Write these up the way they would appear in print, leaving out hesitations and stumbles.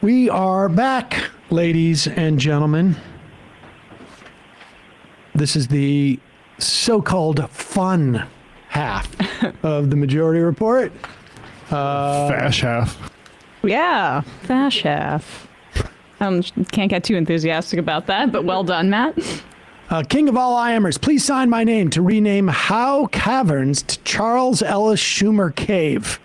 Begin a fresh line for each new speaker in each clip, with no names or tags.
We are back, ladies and gentlemen. This is the so-called fun half of the Majority Report.
Fash half.
Yeah, fash half. Can't get too enthusiastic about that, but well done, Matt.
King of all IMers, please sign my name to rename Howe Caverns to Charles Ellis Schumer Cave.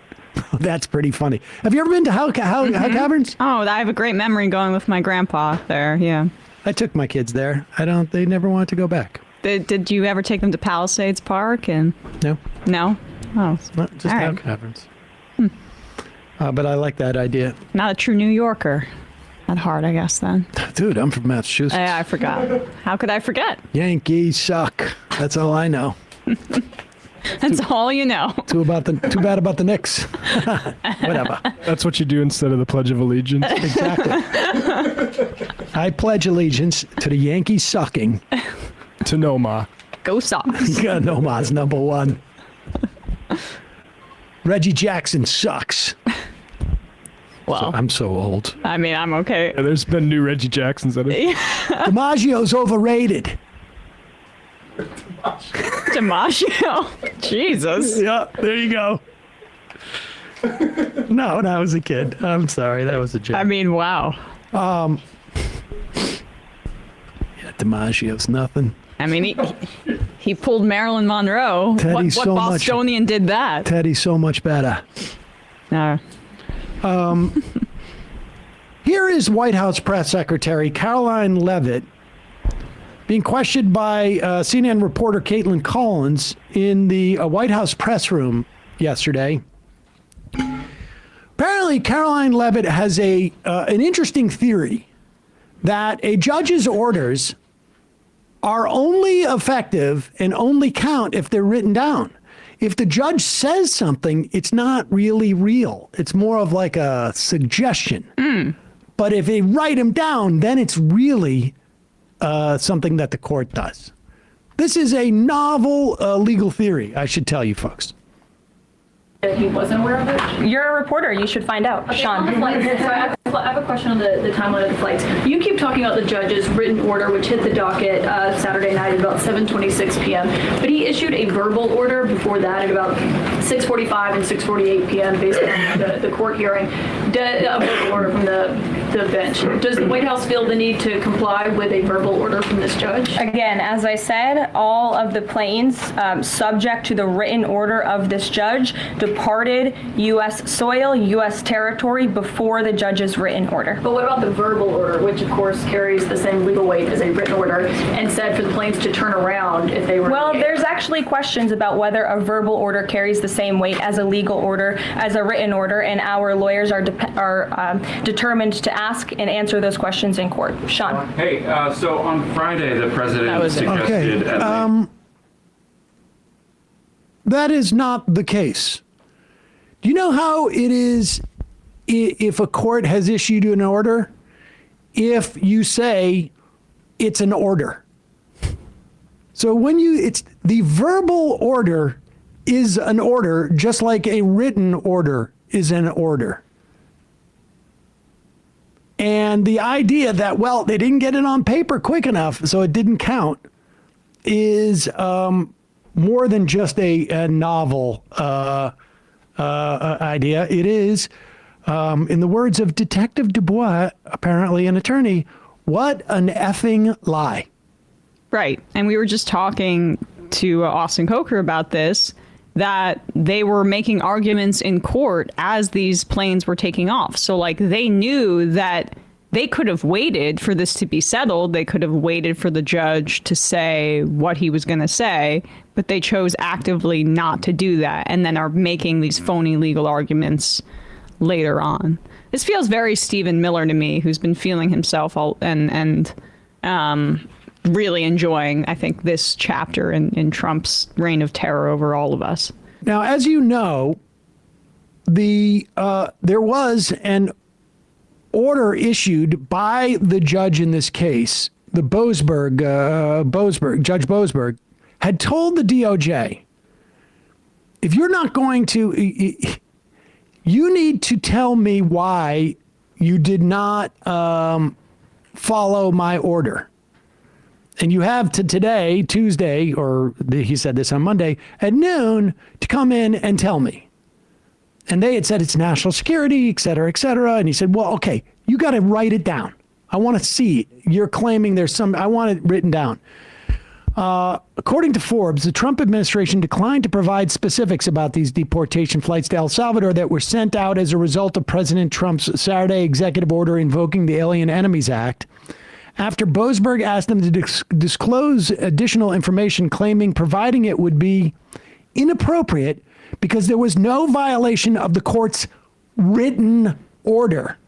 That's pretty funny. Have you ever been to Howe Caverns?
Oh, I have a great memory going with my grandpa there, yeah.
I took my kids there. They never wanted to go back.
Did you ever take them to Palisades Park? And
No.
No? Oh,
Not just
all
Howe
right.
Caverns. But I like that idea.
Not a true New Yorker at heart, I guess, then.
Dude, I'm from Massachusetts.
I forgot. How could I forget?
Yankees suck. That's all I know.
That's all you know.
Too bad about the Knicks. Whatever.
That's what you do instead of the Pledge of Allegiance.
Exactly. I pledge allegiance to the Yankees sucking.
To Noma.
Go Sox.
Noma's number one. Reggie Jackson sucks.
Well,
I'm so old.
I mean, I'm okay.
Yeah, there's been new Reggie Jacksons that have...
DiMaggio's overrated.
DiMaggio. Jesus.
Yeah, there you go. No, I was a kid. I'm sorry, that was a joke.
I mean, wow.
Yeah, DiMaggio's nothing.
I mean, he pulled Marilyn Monroe.
Teddy's
what
so much-
Bostonian did that?
Teddy's so much better.
No.
Here is White House Press Secretary Karoline Leavitt being questioned by CNN reporter Caitlin Collins in the White House press room yesterday. Apparently, Karoline Leavitt has an interesting theory that a judge's orders are only effective and only count if they're written down. If the judge says something, it's not really real. It's more of like a suggestion. But if they write them down, then it's really something that the court does. This is a novel legal theory, I should tell you folks.
He wasn't aware of it?
You're a reporter. You should find out.
Okay,
Sean.
on the flights, so I have a question on the timeline of the flights. You keep talking about the judge's written order, which hit the docket Saturday night at about 7:26 p.m., but he issued a verbal order before that at about 6:45 and 6:48 p.m. based on the court hearing, a verbal order from the bench. Does the White House feel the need to comply with a verbal order from this judge?
Again, as I said, all of the planes subject to the written order of this judge departed U.S. soil, U.S. territory before the judge's written order.
But what about the verbal order, which of course carries the same legal weight as a written order, and said for the planes to turn around if they were...
Well, there's actually questions about whether a verbal order carries the same weight as a legal order, as a written order, and our lawyers are determined to ask and answer those questions in court. Sean.
Hey, so on Friday, the president suggested...
That is not the case. Do you know how it is if a court has issued an order? If you say it's an order. So when it's the verbal order is an order, just like a written order is an order. And the idea that, well, they didn't get it on paper quick enough, so it didn't count, is more than just a novel idea. It is, in the words of Detective Dubois, apparently an attorney, what an effing lie.
Right. And we were just talking to Austin Coker about this, that they were making arguments in court as these planes were taking off. So like they knew that they could have waited for this to be settled. They could have waited for the judge to say what he was going to say, but they chose actively not to do that and then are making these phony legal arguments later on. This feels very Stephen Miller to me, who's been feeling himself and really enjoying, I think, this chapter in Trump's reign of terror over all of us.
Now, as you know, there was an order issued by the judge in this case, Judge Boasberg, had told the DOJ, if you're not going to, you need to tell me why you did not follow my order. And you have to today, Tuesday, or he said this on Monday, at noon, to come in and tell me. And they had said it's national security, et cetera, et cetera. And he said, well, okay, you got to write it down. I want to see it. You're claiming there's some, I want it written down. According to Forbes, the Trump administration declined to provide specifics about these deportation flights to El Salvador that were sent out as a result of President Trump's Saturday executive order invoking the Alien Enemies Act. After Boasberg asked them to disclose additional information, claiming providing it would be inappropriate because there was no violation of the court's written order.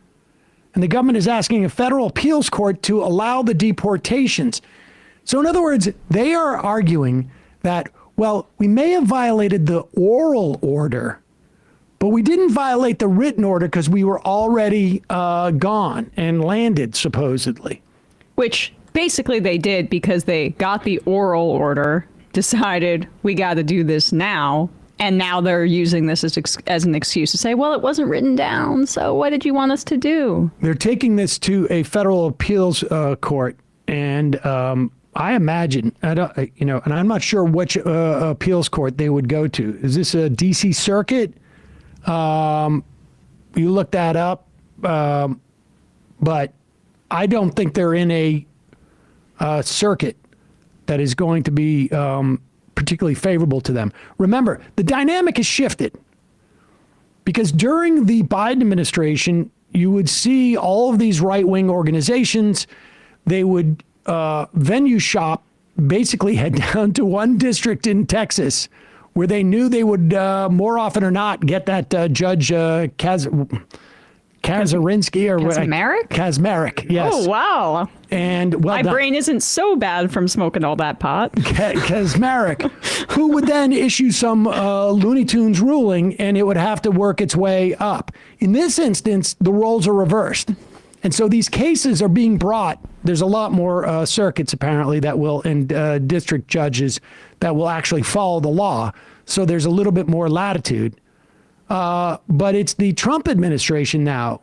And the government is asking a federal appeals court to allow the deportations. So in other words, they are arguing that, well, we may have violated the oral order, but we didn't violate the written order because we were already gone and landed, supposedly. Which
basically they did because they got the oral order, decided we got to do this now, and now they're using this as an excuse to say, well, it wasn't written down, so what did you want us to do?
They're taking this to a federal appeals court, and I imagine, and I'm not sure which appeals court they would go to. Is this a D.C. Circuit? You look that up, but I don't think they're in a circuit that is going to be particularly favorable to them. Remember, the dynamic has shifted because during the Biden administration, you would see all of these right-wing organizations, they would venue shop, basically head down to one district in Texas where they knew they would more often or not get that Judge Kaczynski or
Kaczmarek?
Kaczmarek, yes.
Oh, wow.
And well,
my brain isn't so bad from smoking all that pot.
Kaczmarek, who would then issue some Looney Tunes ruling, and it would have to work its way up. In this instance, the roles are reversed. And so these cases are being brought. There's a lot more circuits, apparently, that will, and district judges that will actually follow the law. So there's a little bit more latitude. But it's the Trump administration now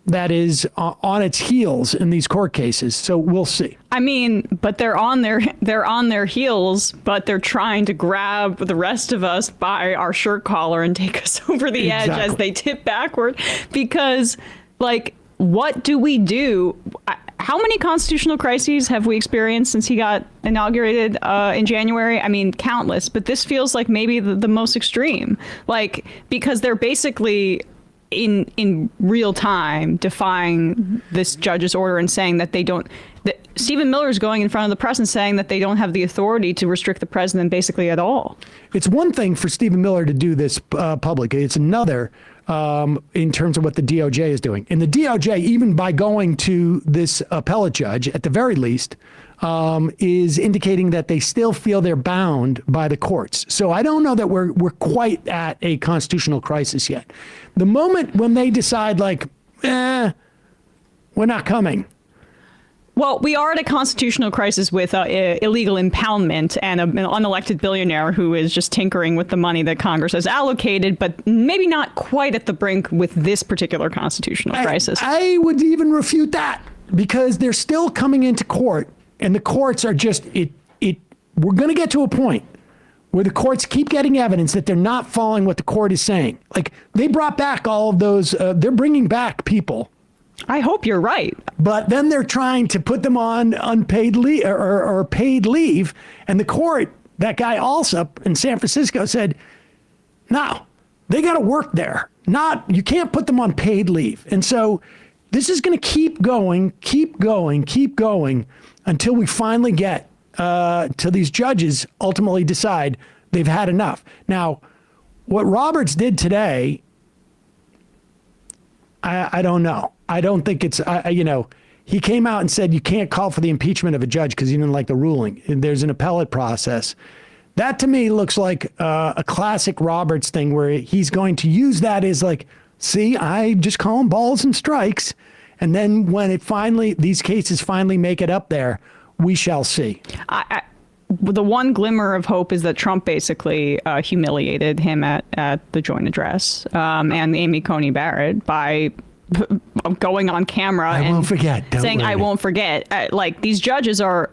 that is on its heels in these court cases. So we'll see.
I mean, but they're on their heels, but they're trying to grab the rest of us by our shirt collar and take us over the edge as they tip backward. Because, like, what do we do? How many constitutional crises have we experienced since he got inaugurated in January? I mean, countless, but this feels like maybe the most extreme, like, because they're basically in real time defying this judge's order and saying that they don't, that Stephen Miller is going in front of the press and saying that they don't have the authority to restrict the president basically at all.
It's one thing for Stephen Miller to do this publicly. It's another in terms of what the DOJ is doing. And the DOJ, even by going to this appellate judge, at the very least, is indicating that they still feel they're bound by the courts. So I don't know that we're quite at a constitutional crisis yet. The moment when they decide, like, we're not coming.
Well, we are at a constitutional crisis with illegal impoundment and an unelected billionaire who is just tinkering with the money that Congress has allocated, but maybe not quite at the brink with this particular constitutional crisis.
I would even refute that because they're still coming into court, and the courts are just we're going to get to a point where the courts keep getting evidence that they're not following what the court is saying. Like, they brought back all of those, they're bringing back people.
I hope you're right.
But then they're trying to put them on unpaid leave or paid leave. And the court, that guy Alsup in San Francisco said, no, they got to work there. You can't put them on paid leave. And so this is going to keep going until we finally get to these judges ultimately decide they've had enough. Now, what Roberts did today, I don't know. I don't think it's, he came out and said you can't call for the impeachment of a judge because you didn't like the ruling. There's an appellate process. That to me looks like a classic Roberts thing where he's going to use that as like, see, I just call them balls and strikes. And then when these cases finally make it up there, we shall see.
The one glimmer of hope is that Trump basically humiliated him at the joint address and Amy Coney Barrett by going on camera
I
and
won't forget. Don't
saying, I
worry.
won't forget. Like, these judges are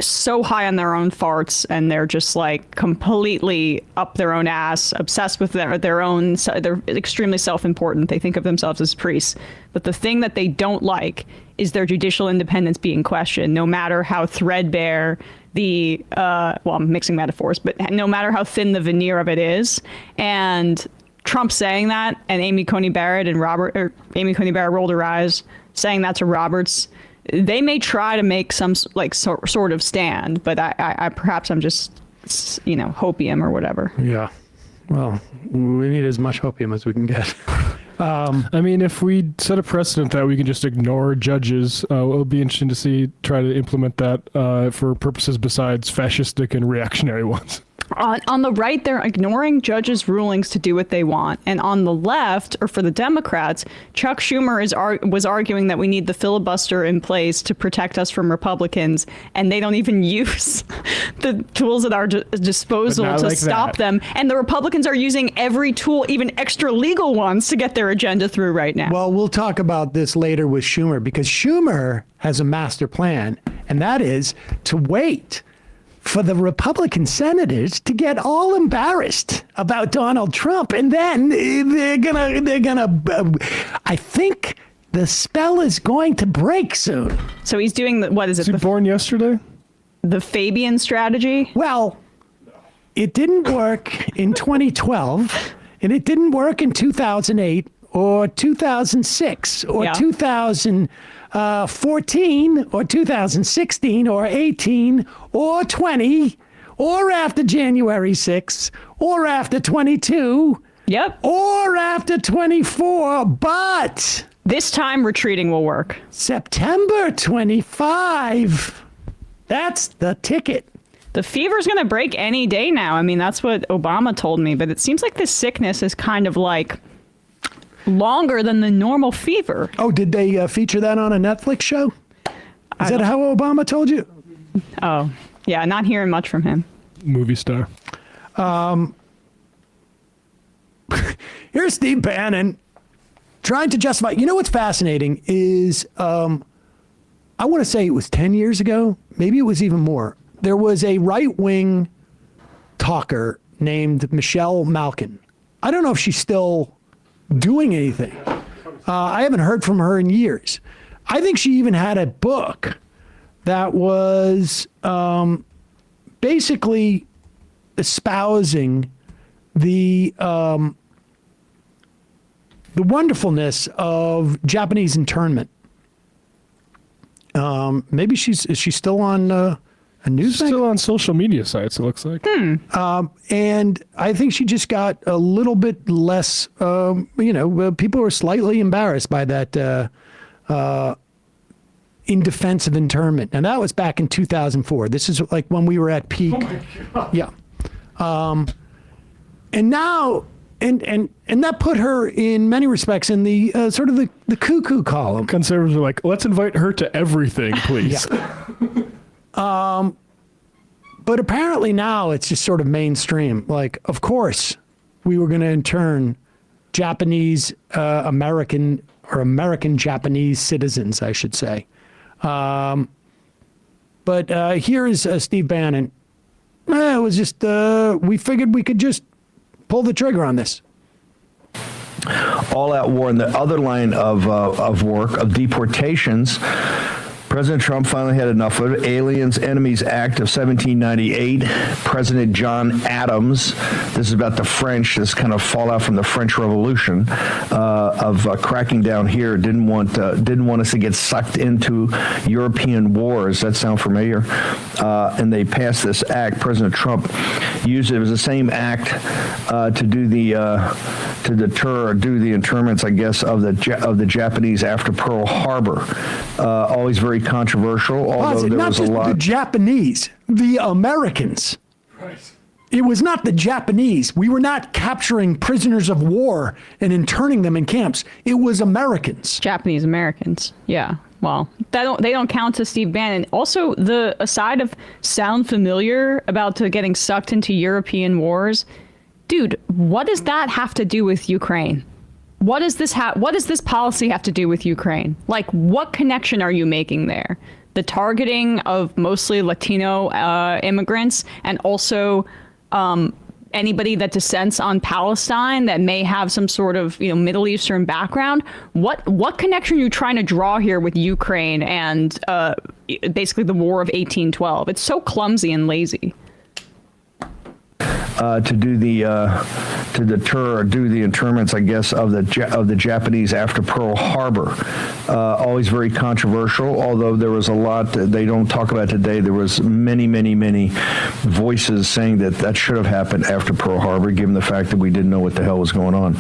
so high on their own farts, and they're just like completely up their own ass, obsessed with their own, they're extremely self-important. They think of themselves as priests. But the thing that they don't like is their judicial independence being questioned, no matter how threadbare well, I'm mixing metaphors, but no matter how thin the veneer of it is. And Trump saying that, and Amy Coney Barrett rolled her eyes saying that to Roberts. They may try to make some sort of stand, but I perhaps I'm just, hopium or whatever.
Yeah. Well, we need as much hopium as we can get.
I mean, if we set a precedent that we can just ignore judges, it'll be interesting to try to implement that for purposes besides fascistic and reactionary ones.
On the right, they're ignoring judges' rulings to do what they want. And on the left, or for the Democrats, Chuck Schumer was arguing that we need the filibuster in place to protect us from Republicans. And they don't even use the tools at our disposal to stop them. And the Republicans are using every tool, even extra legal ones, to get their agenda through right now.
Well, we'll talk about this later with Schumer, because Schumer has a master plan, and that is to wait for the Republican senators to get all embarrassed about Donald Trump, and then they're gonna. I think the spell is going to break soon.
So he's doing what is it?
Was he born yesterday?
The Fabian strategy?
Well, it didn't work in 2012, and it didn't work in 2008 or 2006 or 2014 or 2016 or 18 or 20 or after January 6th or after 22.
Yep.
Or after 24, but
this time retreating will work.
September 25, that's the ticket.
The fever's going to break any day now. I mean, that's what Obama told me, but it seems like this sickness is kind of like longer than the normal fever.
Oh, did they feature that on a Netflix show? Is that how Obama told you?
Oh, yeah, not hearing much from him.
Movie star.
Here's Steve Bannon trying to justify. You know what's fascinating is, I want to say it was 10 years ago, maybe it was even more. There was a right-wing talker named Michelle Malkin. I don't know if she's still doing anything. I haven't heard from her in years. I think she even had a book that was basically espousing the wonderfulness of Japanese internment. Maybe is she still on a news?
Still on social media sites, it looks like.
And I think she just got a little bit less, people were slightly embarrassed by that in defense of internment. And that was back in 2004. This is like when we were at peak. Oh my God. Yeah. And now, and that put her in many respects in the sort of the cuckoo column.
Conservatives are like, let's invite her to everything, please.
But apparently now it's just sort of mainstream. Like, of course, we were going to intern Japanese American or American Japanese citizens, I should say. But here is Steve Bannon. It was just, we figured we could just pull the trigger on this.
All-out war in the other line of work, of deportations. President Trump finally had enough of it. Aliens Enemies Act of 1798. President John Adams, this is about the French, this kind of fallout from the French Revolution, of cracking down here. Didn't want us to get sucked into European wars. That sound familiar? And they passed this act. President Trump used it. It was the same act to do to deter or do the internments, I guess, of the Japanese after Pearl Harbor. Always very controversial, although there was a lot.
Not just the Japanese, the Americans. Right. It was not the Japanese. We were not capturing prisoners of war and interning them in camps. It was Americans.
Japanese Americans. Yeah. Well, they don't count to Steve Bannon. Also, the aside of sound familiar about getting sucked into European wars, dude, what does that have to do with Ukraine? what does this policy have to do with Ukraine? Like, what connection are you making there? The targeting of mostly Latino immigrants, and also anybody that dissents on Palestine that may have some sort of Middle Eastern background. What connection are you trying to draw here with Ukraine and basically the War of 1812? It's so clumsy and lazy.
To deter or do the interments, I guess, of the Japanese after Pearl Harbor. Always very controversial, although there was a lot that they don't talk about today. There was many voices saying that should have happened after Pearl Harbor, given the fact that we didn't know what the hell was going on.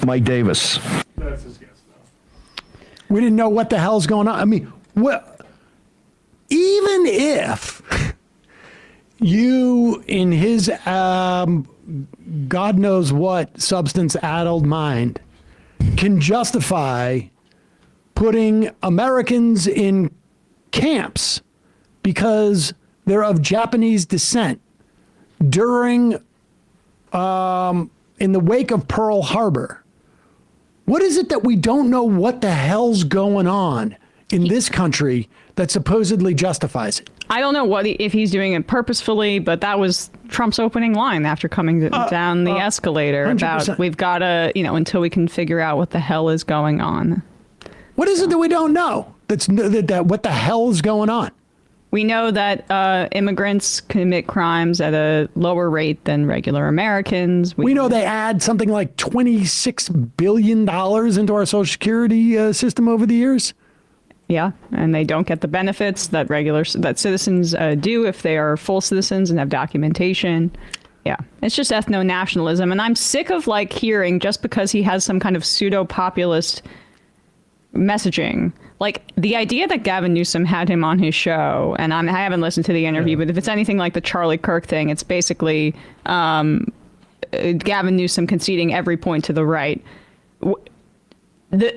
Mike Davis.
That's his guess, though.
We didn't know what the hell's going on. I mean, even if you, in his God knows what substance-addled mind, can justify putting Americans in camps because they're of Japanese descent during, in the wake of Pearl Harbor. What is it that we don't know what the hell's going on in this country that supposedly justifies it?
I don't know if he's doing it purposefully, but that was Trump's opening line after coming down the escalator
100%.
about we've got to, until we can figure out what the hell is going on.
What is it that we don't know? That what the hell is going on?
We know that immigrants commit crimes at a lower rate than regular Americans.
We know they add something like $26 billion into our Social Security system over the years.
Yeah, and they don't get the benefits that citizens do if they are full citizens and have documentation. Yeah, it's just ethno-nationalism, and I'm sick of hearing just because he has some kind of pseudo-populist messaging. Like the idea that Gavin Newsom had him on his show, and I haven't listened to the interview, but if it's anything like the Charlie Kirk thing, it's basically Gavin Newsom conceding every point to the right.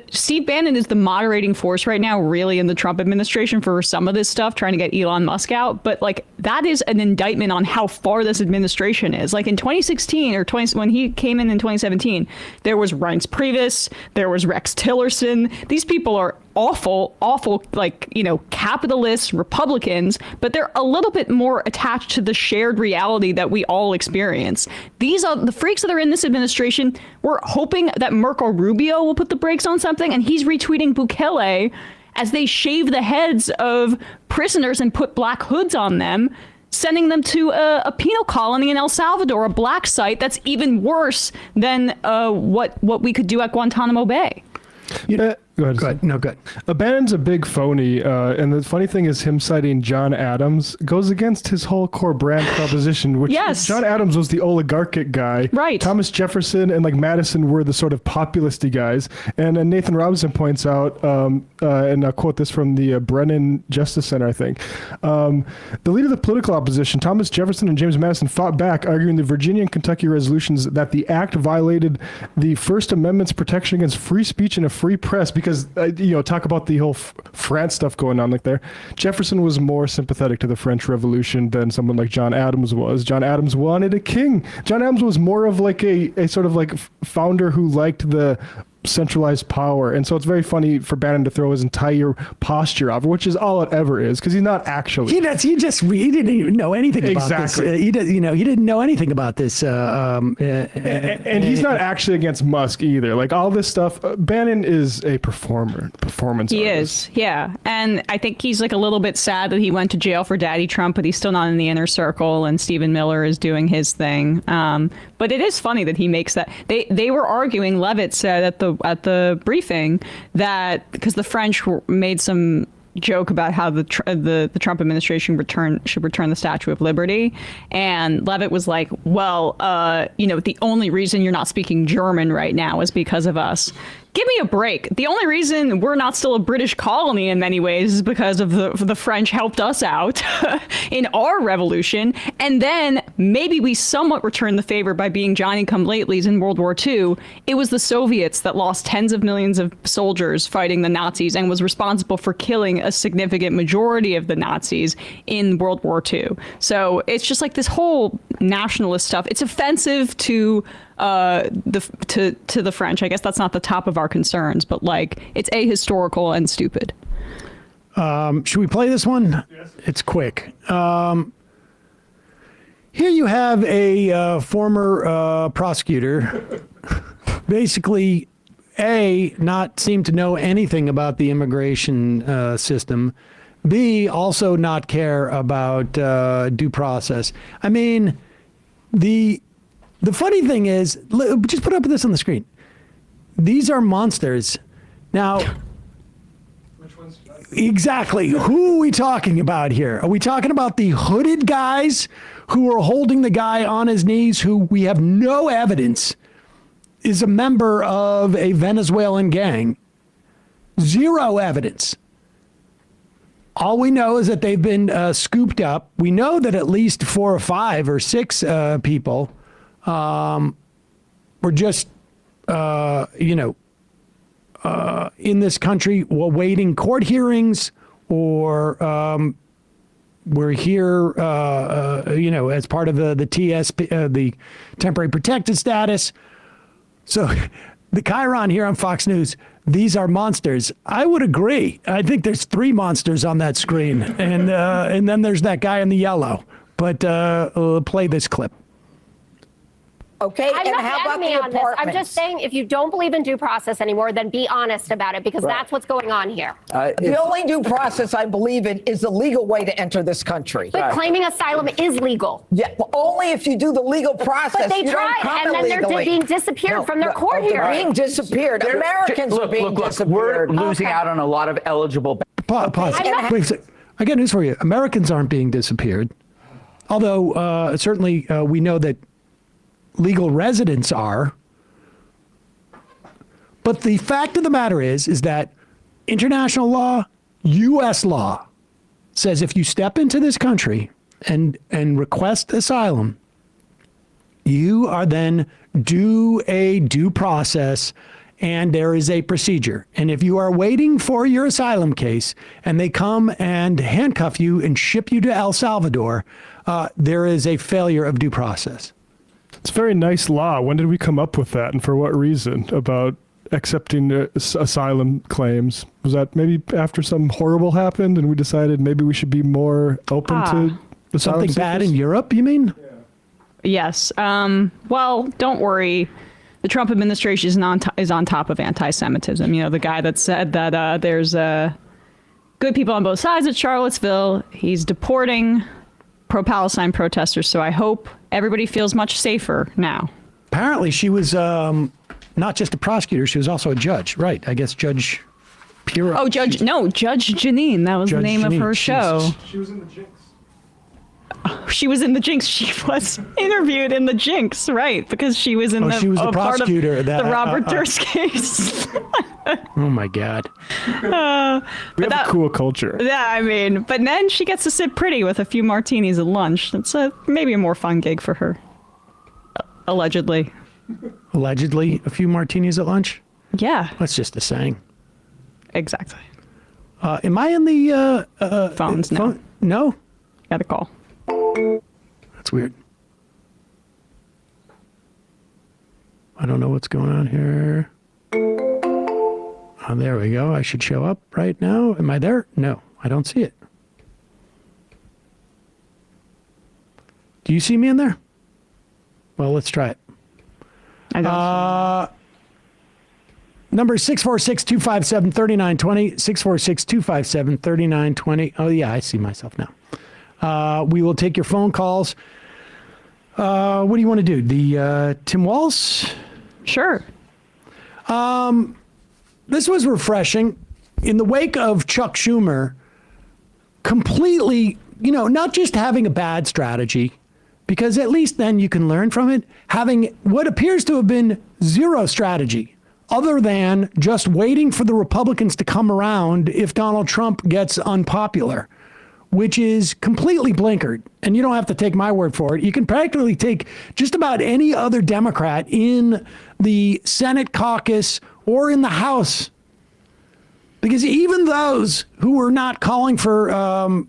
Steve Bannon is the moderating force right now, really, in the Trump administration for some of this stuff, trying to get Elon Musk out. But that is an indictment on how far this administration is. Like in 2016 or when he came in 2017, there was Reince Priebus, there was Rex Tillerson. These people are awful, capitalist Republicans, but they're a little bit more attached to the shared reality that we all experience. These are the freaks that are in this administration. We're hoping that Marco Rubio will put the brakes on something, and he's retweeting Bukele as they shave the heads of prisoners and put black hoods on them, sending them to a penal colony in El Salvador, a black site that's even worse than what we could do at Guantanamo Bay.
Go ahead.
No, good.
Bannon's a big phony, and the funny thing is him citing John Adams goes against his whole core brand proposition, which John Adams was the oligarchic guy.
Right.
Thomas Jefferson and Madison were the sort of populisty guys. And Nathan Robinson points out, and I'll quote this from the Brennan Justice Center, I think, the leader of the political opposition, Thomas Jefferson and James Madison, fought back, arguing the Virginia and Kentucky resolutions that the act violated the First Amendment's protection against free speech and a free press, because talk about the whole France stuff going on there. Jefferson was more sympathetic to the French Revolution than someone like John Adams was. John Adams wanted a king. John Adams was more of a sort of founder who liked the centralized power, and so it's very funny for Bannon to throw his entire posture off, which is all it ever is, because he's not actually.
He didn't even know anything about this. He didn't know anything about this.
And he's not actually against Musk either. All this stuff, Bannon is a performance
He
artist.
is, yeah. And I think he's a little bit sad that he went to jail for Daddy Trump, but he's still not in the inner circle, and Stephen Miller is doing his thing. But it is funny that he makes that. They were arguing, Leavitt said at the briefing, that because the French made some joke about how the Trump administration should return the Statue of Liberty, and Leavitt was like, well, the only reason you're not speaking German right now is because of us. Give me a break. The only reason we're not still a British colony in many ways is because of the French helped us out in our revolution. And then maybe we somewhat returned the favor by being Johnny-come-latelys in World War II. It was the Soviets that lost tens of millions of soldiers fighting the Nazis and was responsible for killing a significant majority of the Nazis in World War II. So it's just this whole nationalist stuff. It's offensive to the French. I guess that's not the top of our concerns, but like it's ahistorical and stupid.
Should we play this one? Yes. It's quick. Here you have a former prosecutor, basically, not seem to know anything about the immigration system, B, also not care about due process. I mean, the funny thing is, just put up this on the screen. These are monsters. Now, exactly. Who are we talking about here? Are we talking about the hooded guys who are holding the guy on his knees, who we have no evidence is a member of a Venezuelan gang? Zero evidence. All we know is that they've been scooped up. We know that at least 4 or 5 or 6 people were just, in this country awaiting court hearings, or we're here, as part of the TSP, the temporary protected status. So the Chiron here on Fox News, these are monsters. I would agree. I think there's 3 monsters on that screen, and then there's that guy in the yellow. But play this clip.
Okay,
I'm
and
not
how about
me
the
on this.
apartments?
I'm just saying, if you don't believe in due process anymore, then be honest about it, because that's what's going on here.
The only due process I believe in is the legal way to enter this country.
But claiming asylum is legal.
Yeah, well, only if you do the legal process.
But they
you
tried,
don't come
and then
illegally.
they're being disappeared from their court
They're
hearings.
being disappeared. Americans are being disappeared.
We're losing out on a lot of eligible.
Pause. Wait a second. I got news for you. Americans aren't being disappeared. Although certainly we know that legal residents are. But the fact of the matter is that international law, U.S. law, says if you step into this country and request asylum, you are then due a due process, and there is a procedure. And if you are waiting for your asylum case and they come and handcuff you and ship you to El Salvador, there is a failure of due process.
It's a very nice law. When did we come up with that, and for what reason, about accepting asylum claims? Was that maybe after something horrible happened and we decided maybe we should be more open to asylum
Something bad
seekers?
in Europe, you mean?
Yes. Well, don't worry. The Trump administration is on top of anti-Semitism. You know, the guy that said that there's good people on both sides at Charlottesville. He's deporting pro-Palestine protesters. So I hope everybody feels much safer now.
Apparently she was not just a prosecutor, she was also a judge, right? I guess Judge Pira.
Oh, Judge Janine. That was the name of her show.
She was in the Jinx.
She was in the Jinx. She was interviewed in the Jinx, right? Because she was in
she was the
part of
prosecutor.
the Robert Durst case.
Oh my God.
We have a cool culture.
Yeah, I mean, but then she gets to sit pretty with a few martinis at lunch. That's maybe a more fun gig for her. Allegedly.
Allegedly, a few martinis at lunch?
Yeah.
That's just a saying.
Exactly.
Am I in the
phones now?
No?
Got a call.
That's weird. I don't know what's going on here. Oh, there we go. I should show up right now. Am I there? No, I don't see it. Do you see me in there? Well, let's try it.
I don't
Number 646-257-3920. 646-257-3920. Oh, yeah, I see myself now. We will take your phone calls. What do you want to do? The Tim Walz?
Sure.
This was refreshing. In the wake of Chuck Schumer completely, not just having a bad strategy, because at least then you can learn from it, having what appears to have been zero strategy other than just waiting for the Republicans to come around if Donald Trump gets unpopular, which is completely blinkered. And you don't have to take my word for it. You can practically take just about any other Democrat in the Senate caucus or in the House Because even those who were not calling for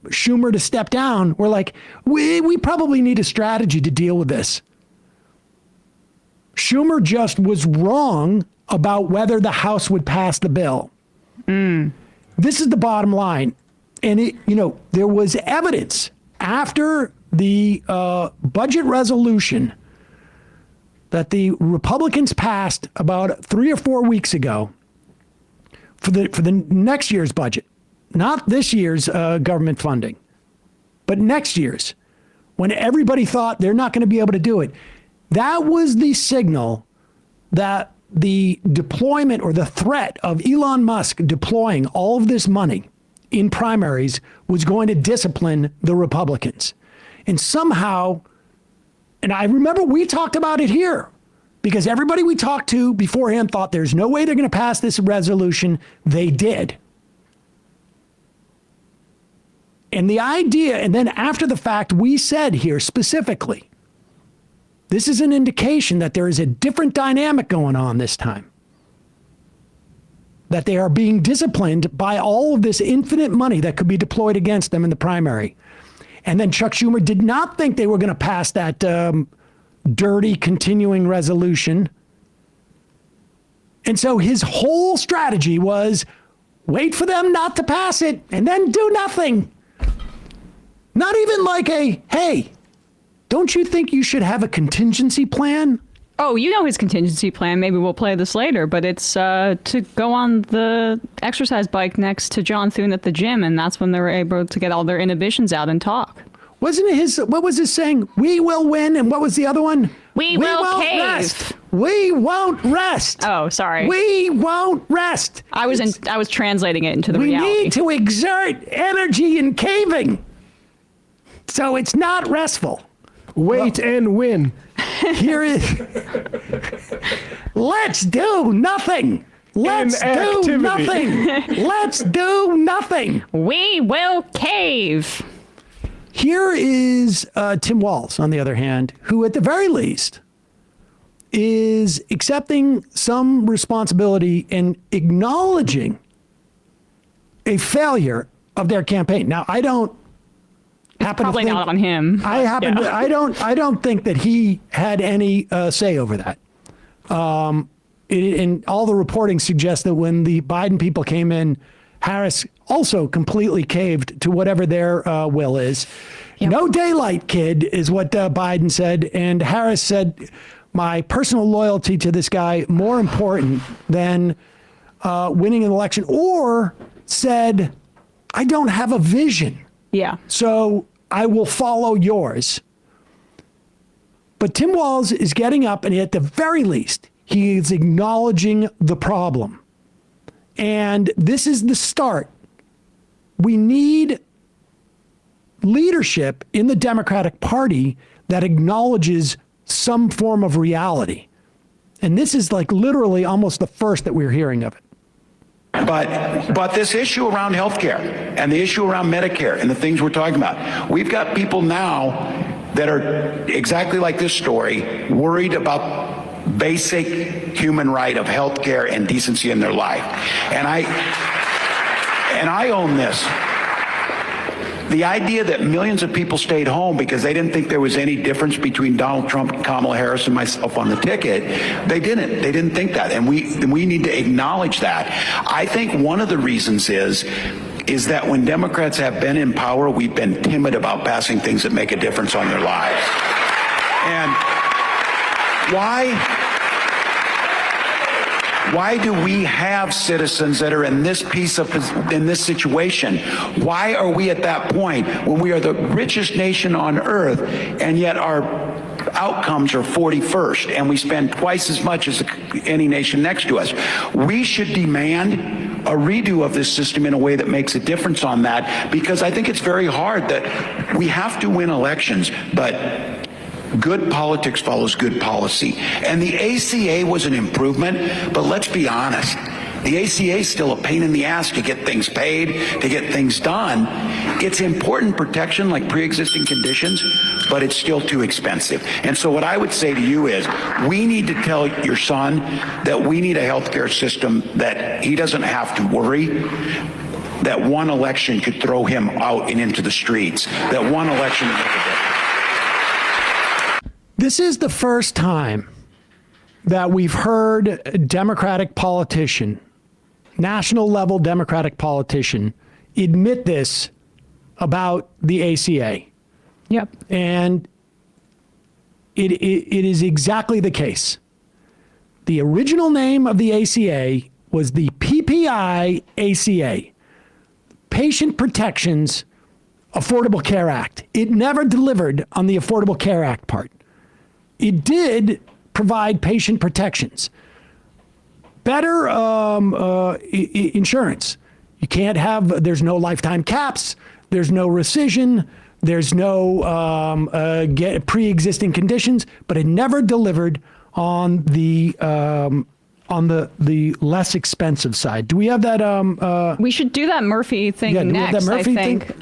Schumer to step down were like, we probably need a strategy to deal with this. Schumer just was wrong about whether the House would pass the bill. This is the bottom line. And, there was evidence after the budget resolution that the Republicans passed about 3 or 4 weeks ago for the next year's budget, not this year's government funding, but next year's, when everybody thought they're not going to be able to do it. That was the signal that the deployment or the threat of Elon Musk deploying all of this money in primaries was going to discipline the Republicans. And somehow, and I remember we talked about it here, because everybody we talked to beforehand thought there's no way they're going to pass this resolution. They did. And the idea, and then after the fact, we said here specifically, this is an indication that there is a different dynamic going on this time. That they are being disciplined by all of this infinite money that could be deployed against them in the primary. And then Chuck Schumer did not think they were going to pass that dirty continuing resolution. And so his whole strategy was wait for them not to pass it and then do nothing. Not even like hey, don't you think you should have a contingency plan?
Oh, you know his contingency plan. Maybe we'll play this later, but it's to go on the exercise bike next to John Thune at the gym, and that's when they were able to get all their inhibitions out and talk.
Wasn't it what was his saying? We will win, and what was the other one?
We will cave.
Rest. We won't rest.
Oh, sorry.
We won't rest.
I was translating it into the reality.
We need to exert energy in caving, so it's not restful.
Wait and win.
Here is. Let's do nothing. Let's do nothing. Let's do nothing.
We will cave.
Here is Tim Walz, on the other hand, who at the very least is accepting some responsibility and acknowledging a failure of their campaign. Now, I don't happen
probably
to think,
not on him.
I don't think that he had any say over that. And all the reporting suggests that when the Biden people came in, Harris also completely caved to whatever their will is. Yep. No daylight, kid, is what Biden said. And Harris said, my personal loyalty to this guy more important than winning an election, or said, I don't have a vision.
Yeah.
So I will follow yours. But Tim Walz is getting up, and at the very least, he is acknowledging the problem. And this is the start. We need leadership in the Democratic Party that acknowledges some form of reality. And this is like literally almost the first that we're hearing of it.
But this issue around healthcare and the issue around Medicare and the things we're talking about, we've got people now that are exactly like this story, worried about basic human right of healthcare and decency in their life. And I own this. The idea that millions of people stayed home because they didn't think there was any difference between Donald Trump, Kamala Harris, and myself on the ticket, they didn't think that. And we need to acknowledge that. I think one of the reasons is that when Democrats have been in power, we've been timid about passing things that make a difference on their lives. And why do we have citizens that are in this situation? Why are we at that point when we are the richest nation on earth, and yet our outcomes are 41st, and we spend twice as much as any nation next to us? We should demand a redo of this system in a way that makes a difference on that, because I think it's very hard that we have to win elections, but good politics follows good policy. And the ACA was an improvement, but let's be honest. The ACA is still a pain in the ass to get things paid, to get things done. It's important protection like pre-existing conditions, but it's still too expensive. And so what I would say to you is we need to tell your son that we need a healthcare system that he doesn't have to worry that one election could throw him out and into the streets, that one election would make a difference.
This is the first time that we've heard a Democratic politician, national level Democratic politician, admit this about the ACA.
Yep.
And it is exactly the case. The original name of the ACA was the PPI ACA, Patient Protections Affordable Care Act. It never delivered on the Affordable Care Act part. It did provide patient protections, better insurance. You can't have, there's no lifetime caps, there's no rescission, there's no pre-existing conditions, but it never delivered on the less expensive side. Do we have that?
We should do that Murphy thing next.
That Murphy
I think.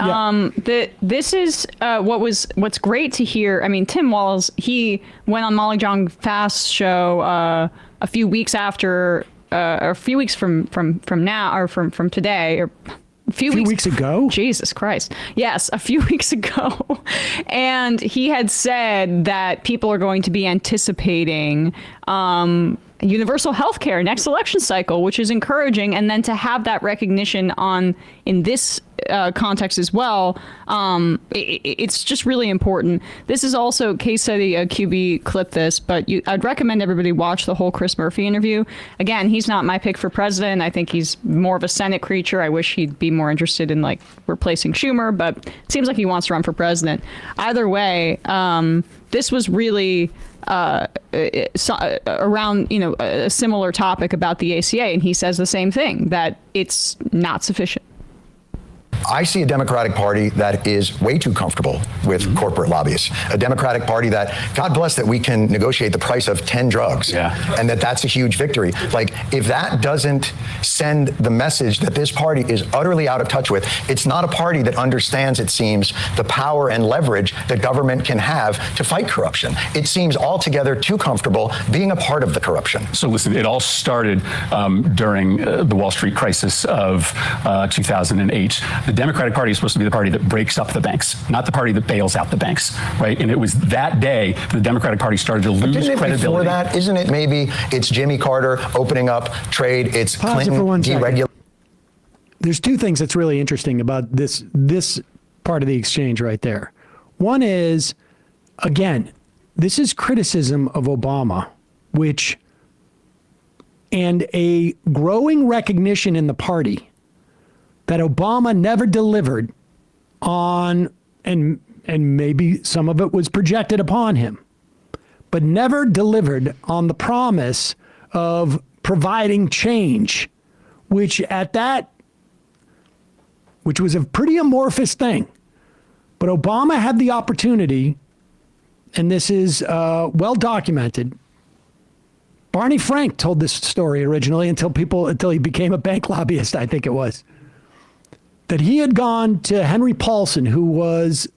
Thing?
This is what's great to hear. I mean, Tim Walz, he went on Molly Jong Fast's show a few weeks after, or a few weeks from now, or from today, or a few
weeks ago.
Jesus Christ! Yes, a few weeks ago, and he had said that people are going to be anticipating universal health care next election cycle, which is encouraging. And then to have that recognition in this context as well, it's just really important. This is also case study, QB clipped this, but I'd recommend everybody watch the whole Chris Murphy interview. Again, he's not my pick for president. I think he's more of a Senate creature. I wish he'd be more interested in like replacing Schumer, but it seems like he wants to run for president. Either way, this was really around, a similar topic about the ACA, and he says the same thing, that it's not sufficient.
I see a Democratic Party that is way too comfortable with corporate lobbyists. A Democratic Party that, God bless that we can negotiate the price of 10 drugs. Yeah. And that's a huge victory. Like, if that doesn't send the message that this party is utterly out of touch with, it's not a party that understands, it seems, the power and leverage that government can have to fight corruption. It seems altogether too comfortable being a part of the corruption.
So listen, it all started during the Wall Street crisis of 2008. The Democratic Party is supposed to be the party that breaks up the banks, not the party that bails out the banks, right? And it was that day the Democratic Party started to lose credibility.
Before that, isn't it maybe it's Jimmy Carter opening up trade, it's Clinton deregulating?
There's two things that's really interesting about this part of the exchange right there. One is, again, this is criticism of Obama, and a growing recognition in the party that Obama never delivered on, and maybe some of it was projected upon him, but never delivered on the promise of providing change, which was a pretty amorphous thing. But Obama had the opportunity, and this is well documented. Barney Frank told this story originally until he became a bank lobbyist, I think it was. That he had gone to Henry Paulson, who was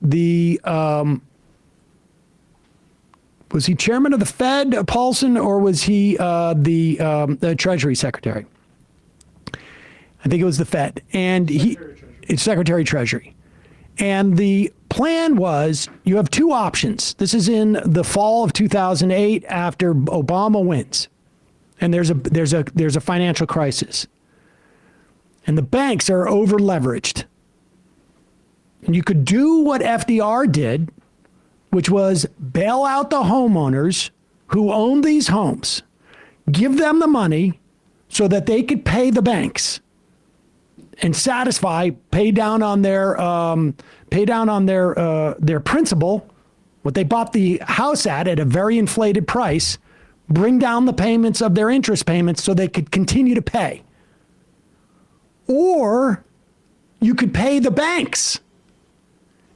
was he chairman of the Fed, Paulson, or was he the Treasury Secretary? I think it was the Fed. And it's Secretary of Treasury. And the plan was, you have two options. This is in the fall of 2008 after Obama wins. And there's a financial crisis. And the banks are over leveraged. And you could do what FDR did, which was bail out the homeowners who own these homes, give them the money so that they could pay the banks and pay down on their principal, what they bought the house at a very inflated price, bring down the payments of their interest payments so they could continue to pay. Or you could pay the banks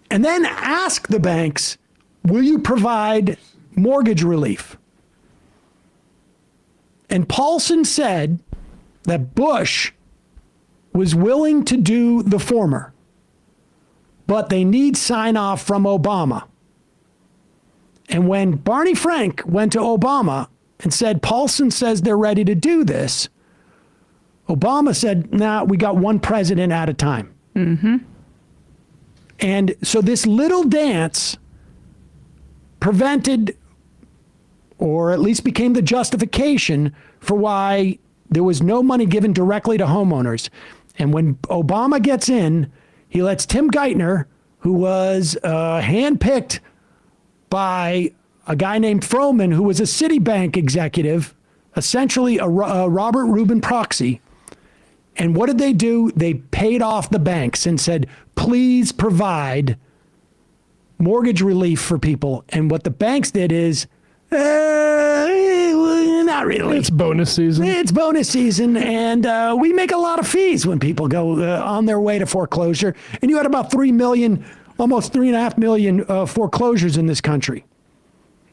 and then ask the banks, will you provide mortgage relief? And Paulson said, that Bush was willing to do the former, but they need sign off from Obama. And when Barney Frank went to Obama and said, Paulson says they're ready to do this, Obama said, nah, we got one president at a time. Mm-hmm. And so this little dance prevented, or at least became the justification for why there was no money given directly to homeowners. And when Obama gets in, he lets Tim Geithner, who was handpicked by a guy named Froman, who was a Citibank executive, essentially a Robert Rubin proxy. And what did they do? They paid off the banks and said, please provide mortgage relief for people. And what the banks did is, not really.
It's bonus season.
It's bonus season, and we make a lot of fees when people go on their way to foreclosure. And you had about 3 million, almost 3.5 million foreclosures in this country.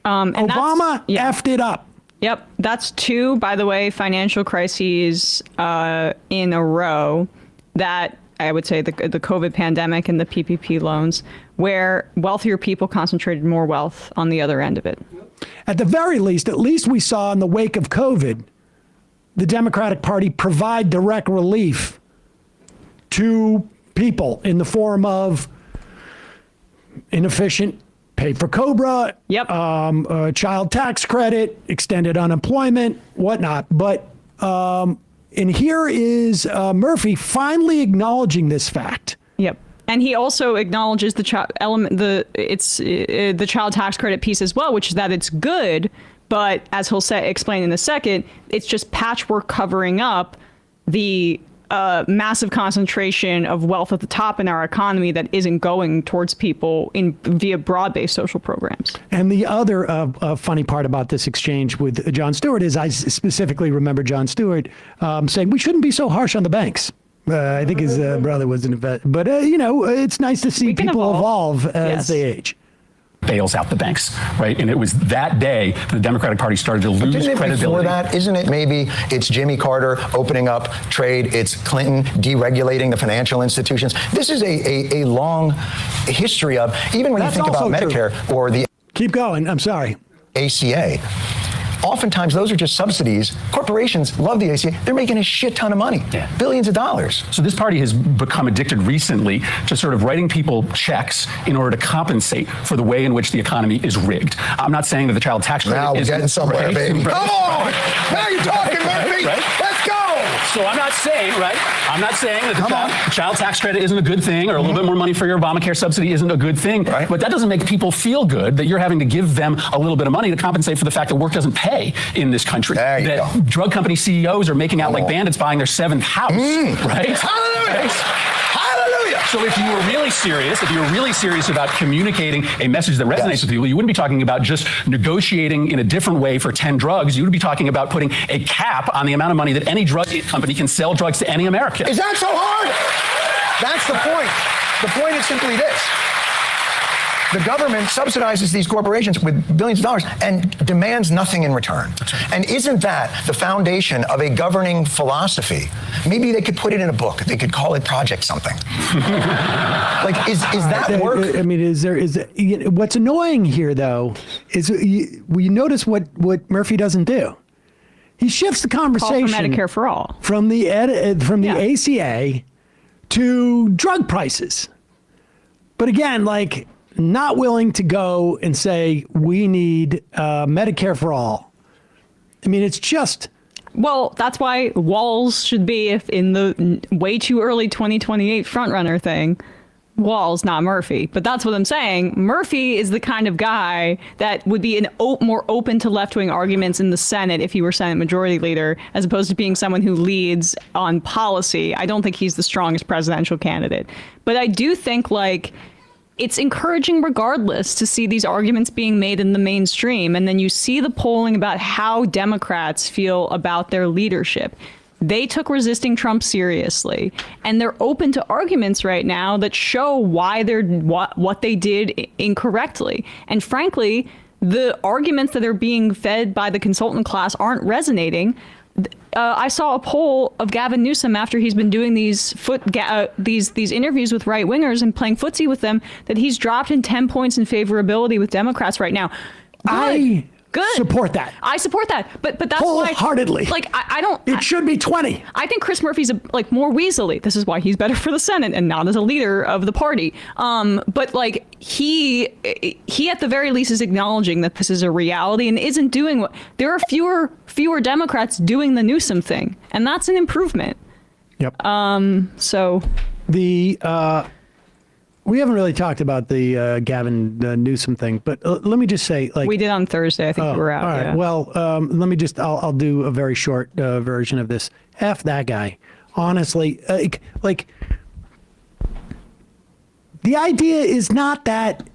And Obama effed it up.
Yep. That's 2, by the way, financial crises in a row that I would say the COVID pandemic and the PPP loans, where wealthier people concentrated more wealth on the other end of it.
At the very least, at least we saw in the wake of COVID, the Democratic Party provide direct relief to people in the form of inefficient pay for COBRA, child tax credit, extended unemployment, whatnot. But and here is Murphy finally acknowledging this fact.
Yep. And he also acknowledges the child tax credit piece as well, which is that it's good, but as he'll explain in a second, it's just patchwork covering up the massive concentration of wealth at the top in our economy that isn't going towards people via broad-based social programs.
And the other funny part about this exchange with Jon Stewart is I specifically remember Jon Stewart saying we shouldn't be so harsh on the banks. I think his brother was an investor. But, it's nice to see people evolve as they age.
Bails out the banks, right? And it was that day that the Democratic Party started to lose credibility.
Before that, isn't it maybe it's Jimmy Carter opening up trade, it's Clinton deregulating the financial institutions? This is a long history of, even when you think about Medicare or the...
Keep going, I'm sorry.
ACA. Oftentimes, those are just subsidies. Corporations love the ACA. They're making a shit ton of money, billions of dollars.
So this party has become addicted recently to sort of writing people checks in order to compensate for the way in which the economy is rigged. I'm not saying that the child tax credit
now we're getting somewhere,
right,
baby.
Right.
Come on! Now you're talking, Murphy!
Right?
Let's go!
So I'm not saying, that the child tax credit isn't a good thing, or a little bit more money for your Obamacare subsidy isn't a good thing. Right. But that doesn't make people feel good that you're having to give them a little bit of money to compensate for the fact that work doesn't pay in this country. That drug company CEOs are making out like bandits buying their 7th house. Right?
Hallelujah!
Right?
Hallelujah!
So if you were really serious about communicating a message that resonates with people, you wouldn't be talking about just negotiating in a different way for 10 drugs. You would be talking about putting a cap on the amount of money that any drug company can sell drugs to any American.
Is that so hard? That's the point. The point is simply this. The government subsidizes these corporations with billions of dollars and demands nothing in return. And isn't that the foundation of a governing philosophy? Maybe they could put it in a book. They could call it Project something. Like, is that work?
I mean, what's annoying here, though, is we notice what Murphy doesn't do. He shifts the conversation
Call for Medicare for all
from the ACA to drug prices. But again, not willing to go and say we need Medicare for all. I mean, it's just...
Well, that's why Walz should be in the way too early 2028 frontrunner thing. Walz, not Murphy. But that's what I'm saying. Murphy is the kind of guy that would be more open to left-wing arguments in the Senate if he were Senate Majority Leader, as opposed to being someone who leads on policy. I don't think he's the strongest presidential candidate. But I do think, it's encouraging regardless to see these arguments being made in the mainstream. And then you see the polling about how Democrats feel about their leadership. They took resisting Trump seriously, and they're open to arguments right now that show why what they did incorrectly. And frankly, the arguments that are being fed by the consultant class aren't resonating. I saw a poll of Gavin Newsom after he's been doing these interviews with right wingers and playing footsie with them, that he's dropped in 10 points in favorability with Democrats right now. Good.
Support that.
I support that, but that's
wholeheartedly.
Why, like, I don't.
It should be 20.
I think Chris Murphy's more weaselly. This is why he's better for the Senate and not as a leader of the party. But like he at the very least is acknowledging that this is a reality and isn't doing what there are fewer Democrats doing the Newsom thing, and that's an improvement.
Yep.
So
we haven't really talked about the Gavin Newsom thing, but let me just say, like,
we did on Thursday. I think we were out.
All right.
Yeah.
Well, let me just. I'll do a very short version of this. F that guy. Honestly, like, the idea is not that.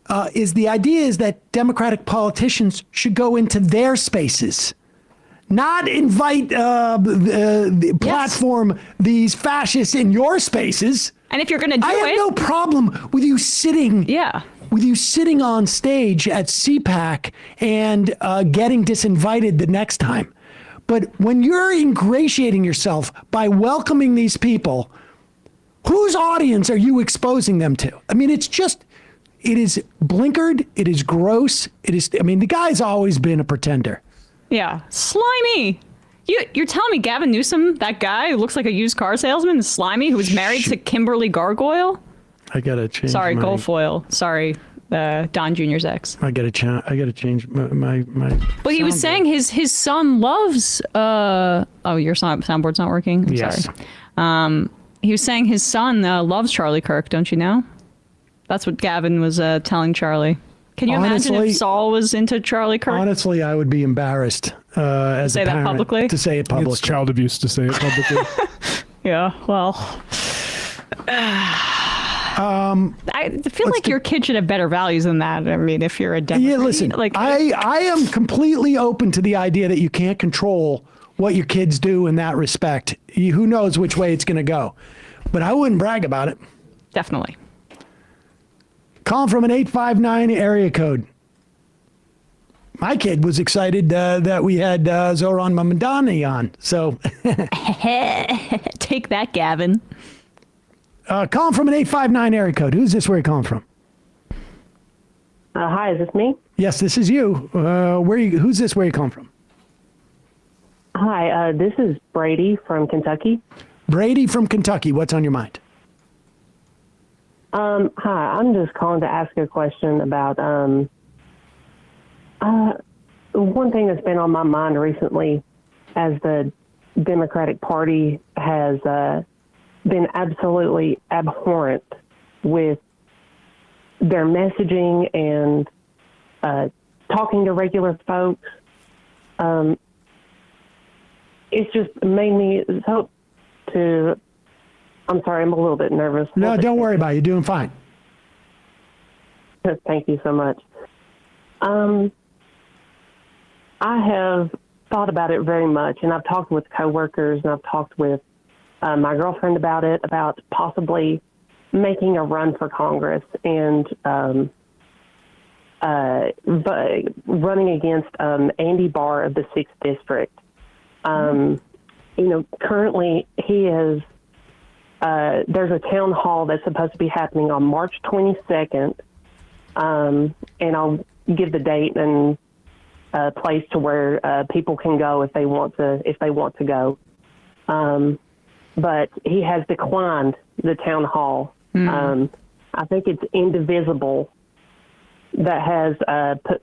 The idea is that Democratic politicians should go into their spaces, not invite platform these fascists in your spaces.
And if you're going to do
I have no problem with you sitting.
Yeah.
With you sitting on stage at CPAC and getting disinvited the next time. But when you're ingratiating yourself by welcoming these people, whose audience are you exposing them to? I mean, it is blinkered. It is gross. The guy's always been a pretender.
Yeah. Slimy. You're telling me Gavin Newsom, that guy who looks like a used car salesman, is slimy, who was married to Kimberly Gargoyle?
I gotta change.
Sorry, Guilfoyle. Sorry, Don Jr.'s ex.
I gotta change my.
But he was saying his son loves. Your soundboard's not working. I'm
yes.
Sorry. He was saying his son loves Charlie Kirk. Don't you know? That's what Gavin was telling Charlie. Can you imagine if Saul was into Charlie Kirk?
Honestly, I would be embarrassed as a parent
publicly?
to say it publicly.
It's child abuse to say it publicly.
Yeah, well, I feel like your kid should have better values than that. I mean, if you're a Democrat.
Yeah, listen, I am completely open to the idea that you can't control what your kids do in that respect. Who knows which way it's going to go. But I wouldn't brag about it.
Definitely.
Calling from an 859 area code. My kid was excited that we had Zoran Mamdani on. So
take that, Gavin.
Calling from an 859 area code. Who's this? Where are you calling from?
Hi, is this me?
Yes, this is you. Who's this? Where are you calling from?
Hi, this is Brady from Kentucky.
Brady from Kentucky. What's on your mind?
Hi, I'm just calling to ask a question about one thing that's been on my mind recently, as the Democratic Party has been absolutely abhorrent with their messaging and talking to regular folks. It's just made me so to. I'm sorry, I'm a little bit nervous.
No, don't worry about it. You're doing fine.
Thank you so much. I have thought about it very much, and I've talked with coworkers, and I've talked with my girlfriend about it, about possibly making a run for Congress and running against Andy Barr of the 6th District. Currently he is. There's a town hall that's supposed to be happening on March 22nd, and I'll give the date and place to where people can go if they want to go. But he has declined the town hall. I think it's Indivisible that has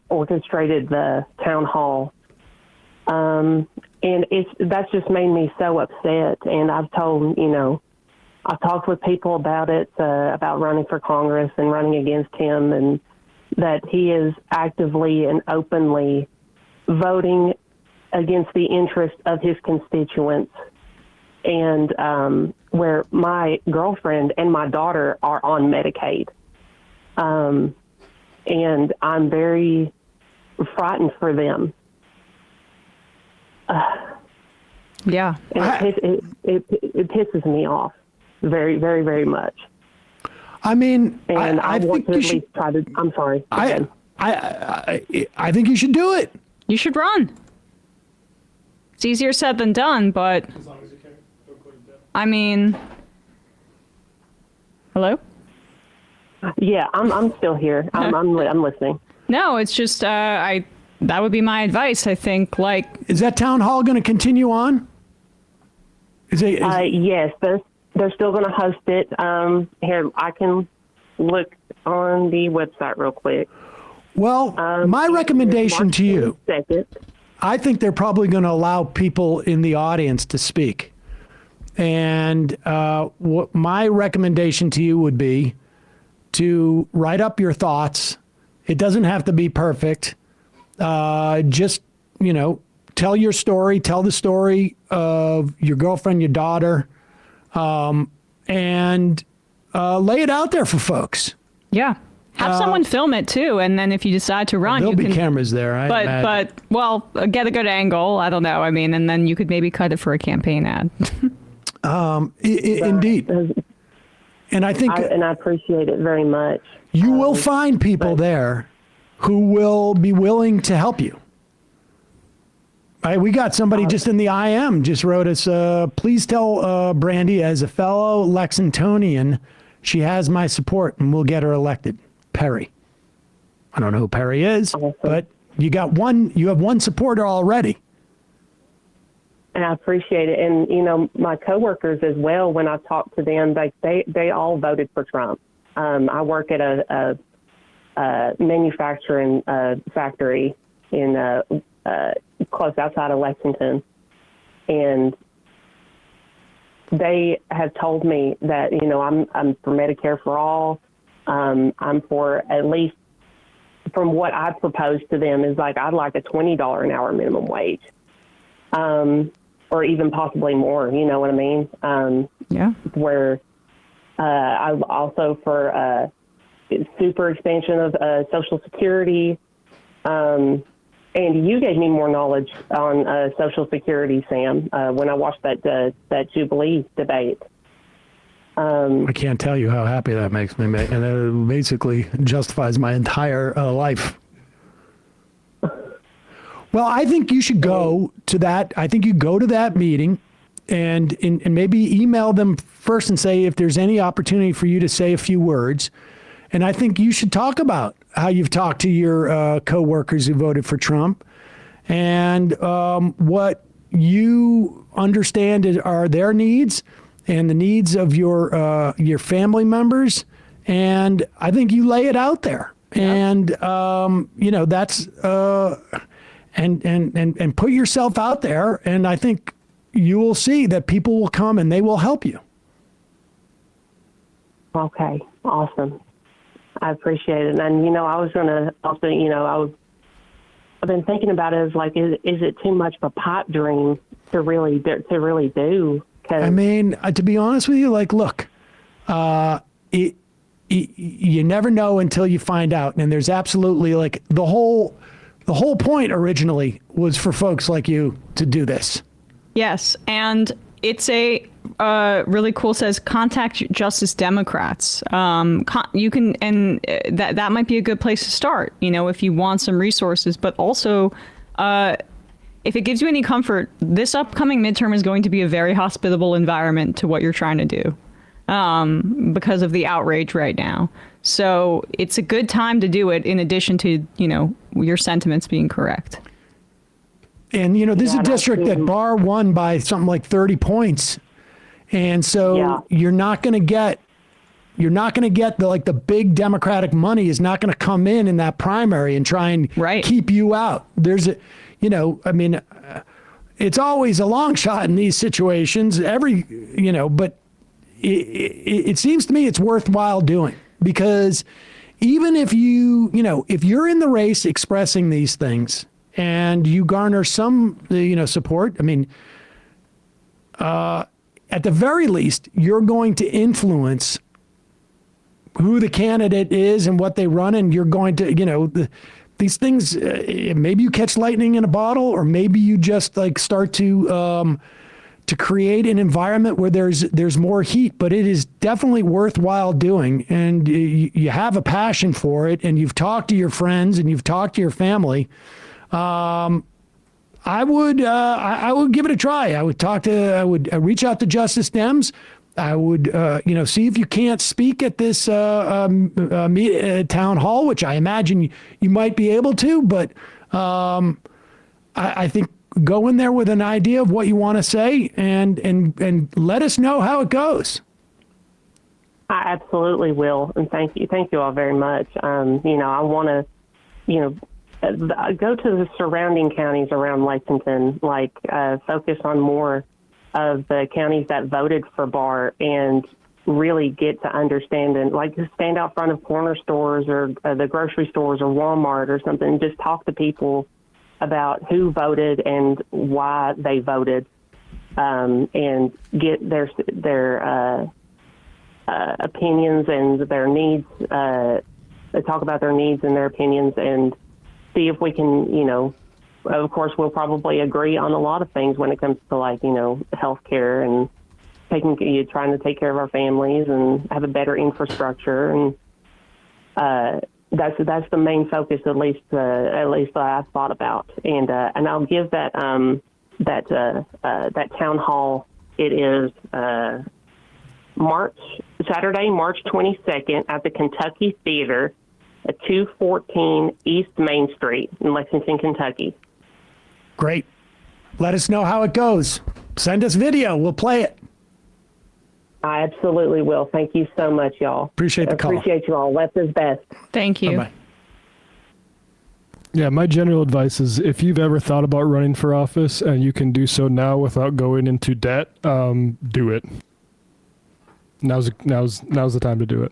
orchestrated the town hall, and that's just made me so upset. And I've talked with people about it, about running for Congress and running against him, and that he is actively and openly voting against the interests of his constituents. And where my girlfriend and my daughter are on Medicaid. And I'm very frightened for them.
Yeah.
And it pisses me off very, very, very much.
I mean,
and I want
think
to at least try to. I'm sorry.
I think you should do it.
You should run. It's easier said than done, but I mean, hello?
Yeah, I'm still here. I'm listening.
No, it's just that would be my advice. I think
is that town hall going to continue on?
Yes, they're still going to host it. Here, I can look on the website real quick.
Well, my recommendation to you, I think they're probably going to allow people in the audience to speak. And what my recommendation to you would be to write up your thoughts. It doesn't have to be perfect. Just, tell your story, tell the story of your girlfriend, your daughter, and lay it out there for folks.
Yeah. Have someone film it too, and then if you decide to run,
there'll be cameras there.
Get a good angle. I don't know. I mean, and then you could maybe cut it for a campaign ad.
Indeed. And I think,
and I appreciate it very much.
You will find people there who will be willing to help you. We got somebody just in the IM just wrote us, please tell Brandy, as a fellow Lexingtonian, she has my support and we'll get her elected. Perry. I don't know who Perry is, but you have one supporter already.
And I appreciate it. And, my coworkers as well, when I talk to them, they all voted for Trump. I work at a manufacturing factory in close outside of Lexington. And they have told me that, I'm for Medicare for all. I'm for, at least from what I proposed to them, is I'd like a $20 an hour minimum wage. Or even possibly more, you know what I mean?
Yeah.
Where I'm also for super expansion of Social Security. And you gave me more knowledge on Social Security, Sam, when I watched that Jubilee debate.
I can't tell you how happy that makes me, and it basically justifies my entire life. Well, I think you should go to that. I think you go to that meeting and maybe email them first and say if there's any opportunity for you to say a few words. And I think you should talk about how you've talked to your coworkers who voted for Trump and what you understand are their needs and the needs of your family members. And I think you lay it out there. And, that's... And put yourself out there, and I think you will see that people will come and they will help you.
Okay, awesome. I appreciate it. And, I was going to also, I've been thinking about it as is it too much of a pipe dream to really do?
I mean, to be honest with you, look, you never know until you find out. And there's absolutely the whole point originally was for folks like you to do this.
Yes, and it's a really cool, says contact Justice Democrats. You can, and that might be a good place to start, if you want some resources, but also if it gives you any comfort, this upcoming midterm is going to be a very hospitable environment to what you're trying to do because of the outrage right now. So it's a good time to do it in addition to, your sentiments being correct.
And, this is a district that Barr won by something like 30 points. And so you're not going to get the big Democratic money is not going to come in that primary and try and keep you out. There's it's always a long shot in these situations, but it seems to me it's worthwhile doing. Because even if if you're in the race expressing these things and you garner some, support, at the very least, you're going to influence who the candidate is and what they run. And you're going to, these things, maybe you catch lightning in a bottle, or maybe you just start to create an environment where there's more heat, but it is definitely worthwhile doing. And you have a passion for it, and you've talked to your friends and you've talked to your family. I I would give it a try. I would reach out to Justice Dems. I would, see if you can't speak at this town hall, which I imagine you might be able to. But I think go in there with an idea of what you want to say and let us know how it goes.
I absolutely will, and thank you all very much. I want to, go to the surrounding counties around Lexington, focus on more of the counties that voted for Barr and really get to understand and just stand out front of corner stores or the grocery stores or Walmart or something, and just talk to people about who voted and why they voted, and get their opinions and their needs, talk about their needs and their opinions, and see if we can, of course, we'll probably agree on a lot of things when it comes to health care and trying to take care of our families and have a better infrastructure. And that's the main focus, at least that I've thought about. And I'll give that town hall. It is Saturday, March 22nd at the Kentucky Seder at 214 East Main Street in Lexington, Kentucky.
Great. Let us know how it goes. Send us video. We'll play it.
I absolutely will. Thank you so much, y'all.
Appreciate the call.
Appreciate you all. Less is best.
Thank you.
Bye-bye.
Yeah, my general advice is if you've ever thought about running for office and you can do so now without going into debt, do it. Now's the time to do it.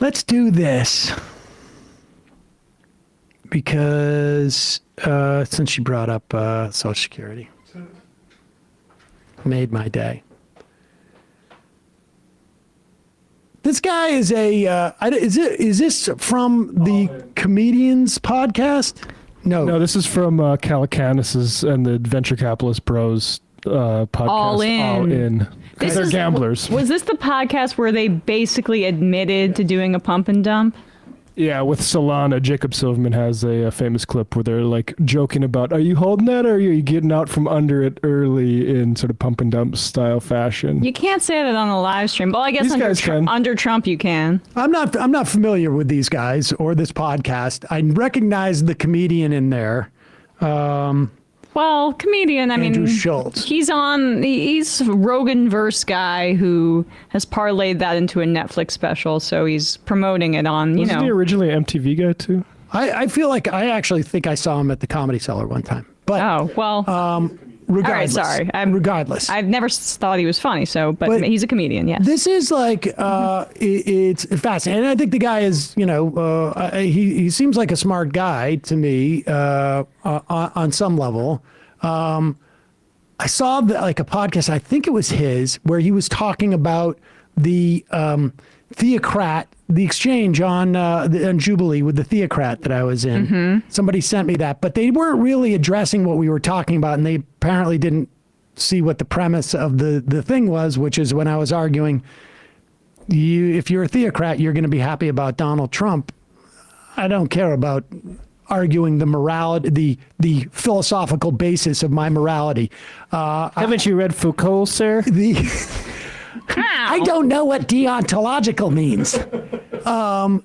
Let's do this because since she brought up Social Security, made my day. This guy is is this from the Comedians podcast?
No, this is from Calacanis's and the Venture Capitalist Bros podcast.
All in.
Because they're gamblers.
Was this the podcast where they basically admitted to doing a pump and dump?
Yeah, with Solana, Jacob Silverman has a famous clip where they're joking about, are you holding that or are you getting out from under it early in sort of pump and dump style fashion?
You can't say that on a live stream. Well, I guess under Trump you can.
I'm not familiar with these guys or this podcast. I recognize the comedian in there.
Well, comedian,
Andrew Schulz.
He's a Rogan-verse guy who has parlayed that into a Netflix special, so he's promoting it on,
Wasn't he originally an MTV guy, too?
I feel like I actually think I saw him at the Comedy Cellar one time. But, regardless.
All right, sorry.
Regardless.
I've never thought he was funny, but he's a comedian, yes.
This is it's fascinating. And I think the guy is, he seems like a smart guy to me on some level. I saw a podcast, I think it was his, where he was talking about the Theocrat, the exchange on Jubilee with the Theocrat that I was in.
Mm-hmm.
Somebody sent me that, but they weren't really addressing what we were talking about, and they apparently didn't see what the premise of the thing was, which is when I was arguing, if you're a Theocrat, you're going to be happy about Donald Trump. I don't care about arguing the morality, the philosophical basis of my morality.
Haven't you read Foucault, sir?
I don't know what deontological means. At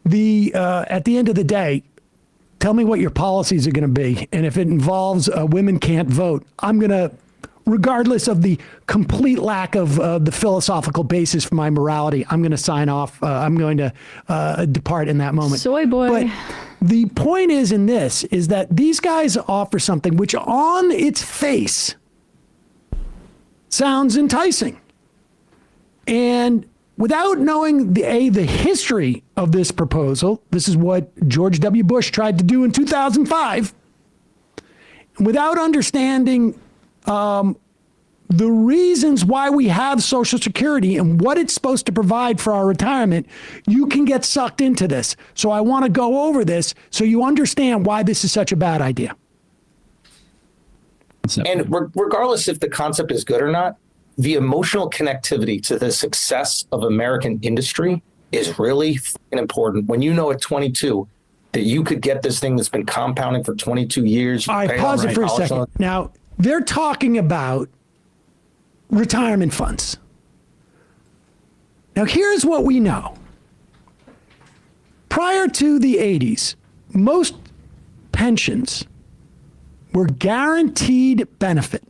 the end of the day, tell me what your policies are going to be. And if it involves women can't vote, I'm going to, regardless of the complete lack of the philosophical basis for my morality, I'm going to sign off. I'm going to depart in that moment.
Soy boy.
But the point is that these guys offer something which on its face sounds enticing. And without knowing the history of this proposal, this is what George W. Bush tried to do in 2005. Without understanding the reasons why we have Social Security and what it's supposed to provide for our retirement, you can get sucked into this. So I want to go over this so you understand why this is such a bad idea.
And regardless if the concept is good or not, the emotional connectivity to the success of American industry is really important. When at 22, that you could get this thing that's been compounding for 22 years.
All right, pause it for a second. Now, they're talking about retirement funds. Now, here's what we know. Prior to the 80s, most pensions were guaranteed benefit.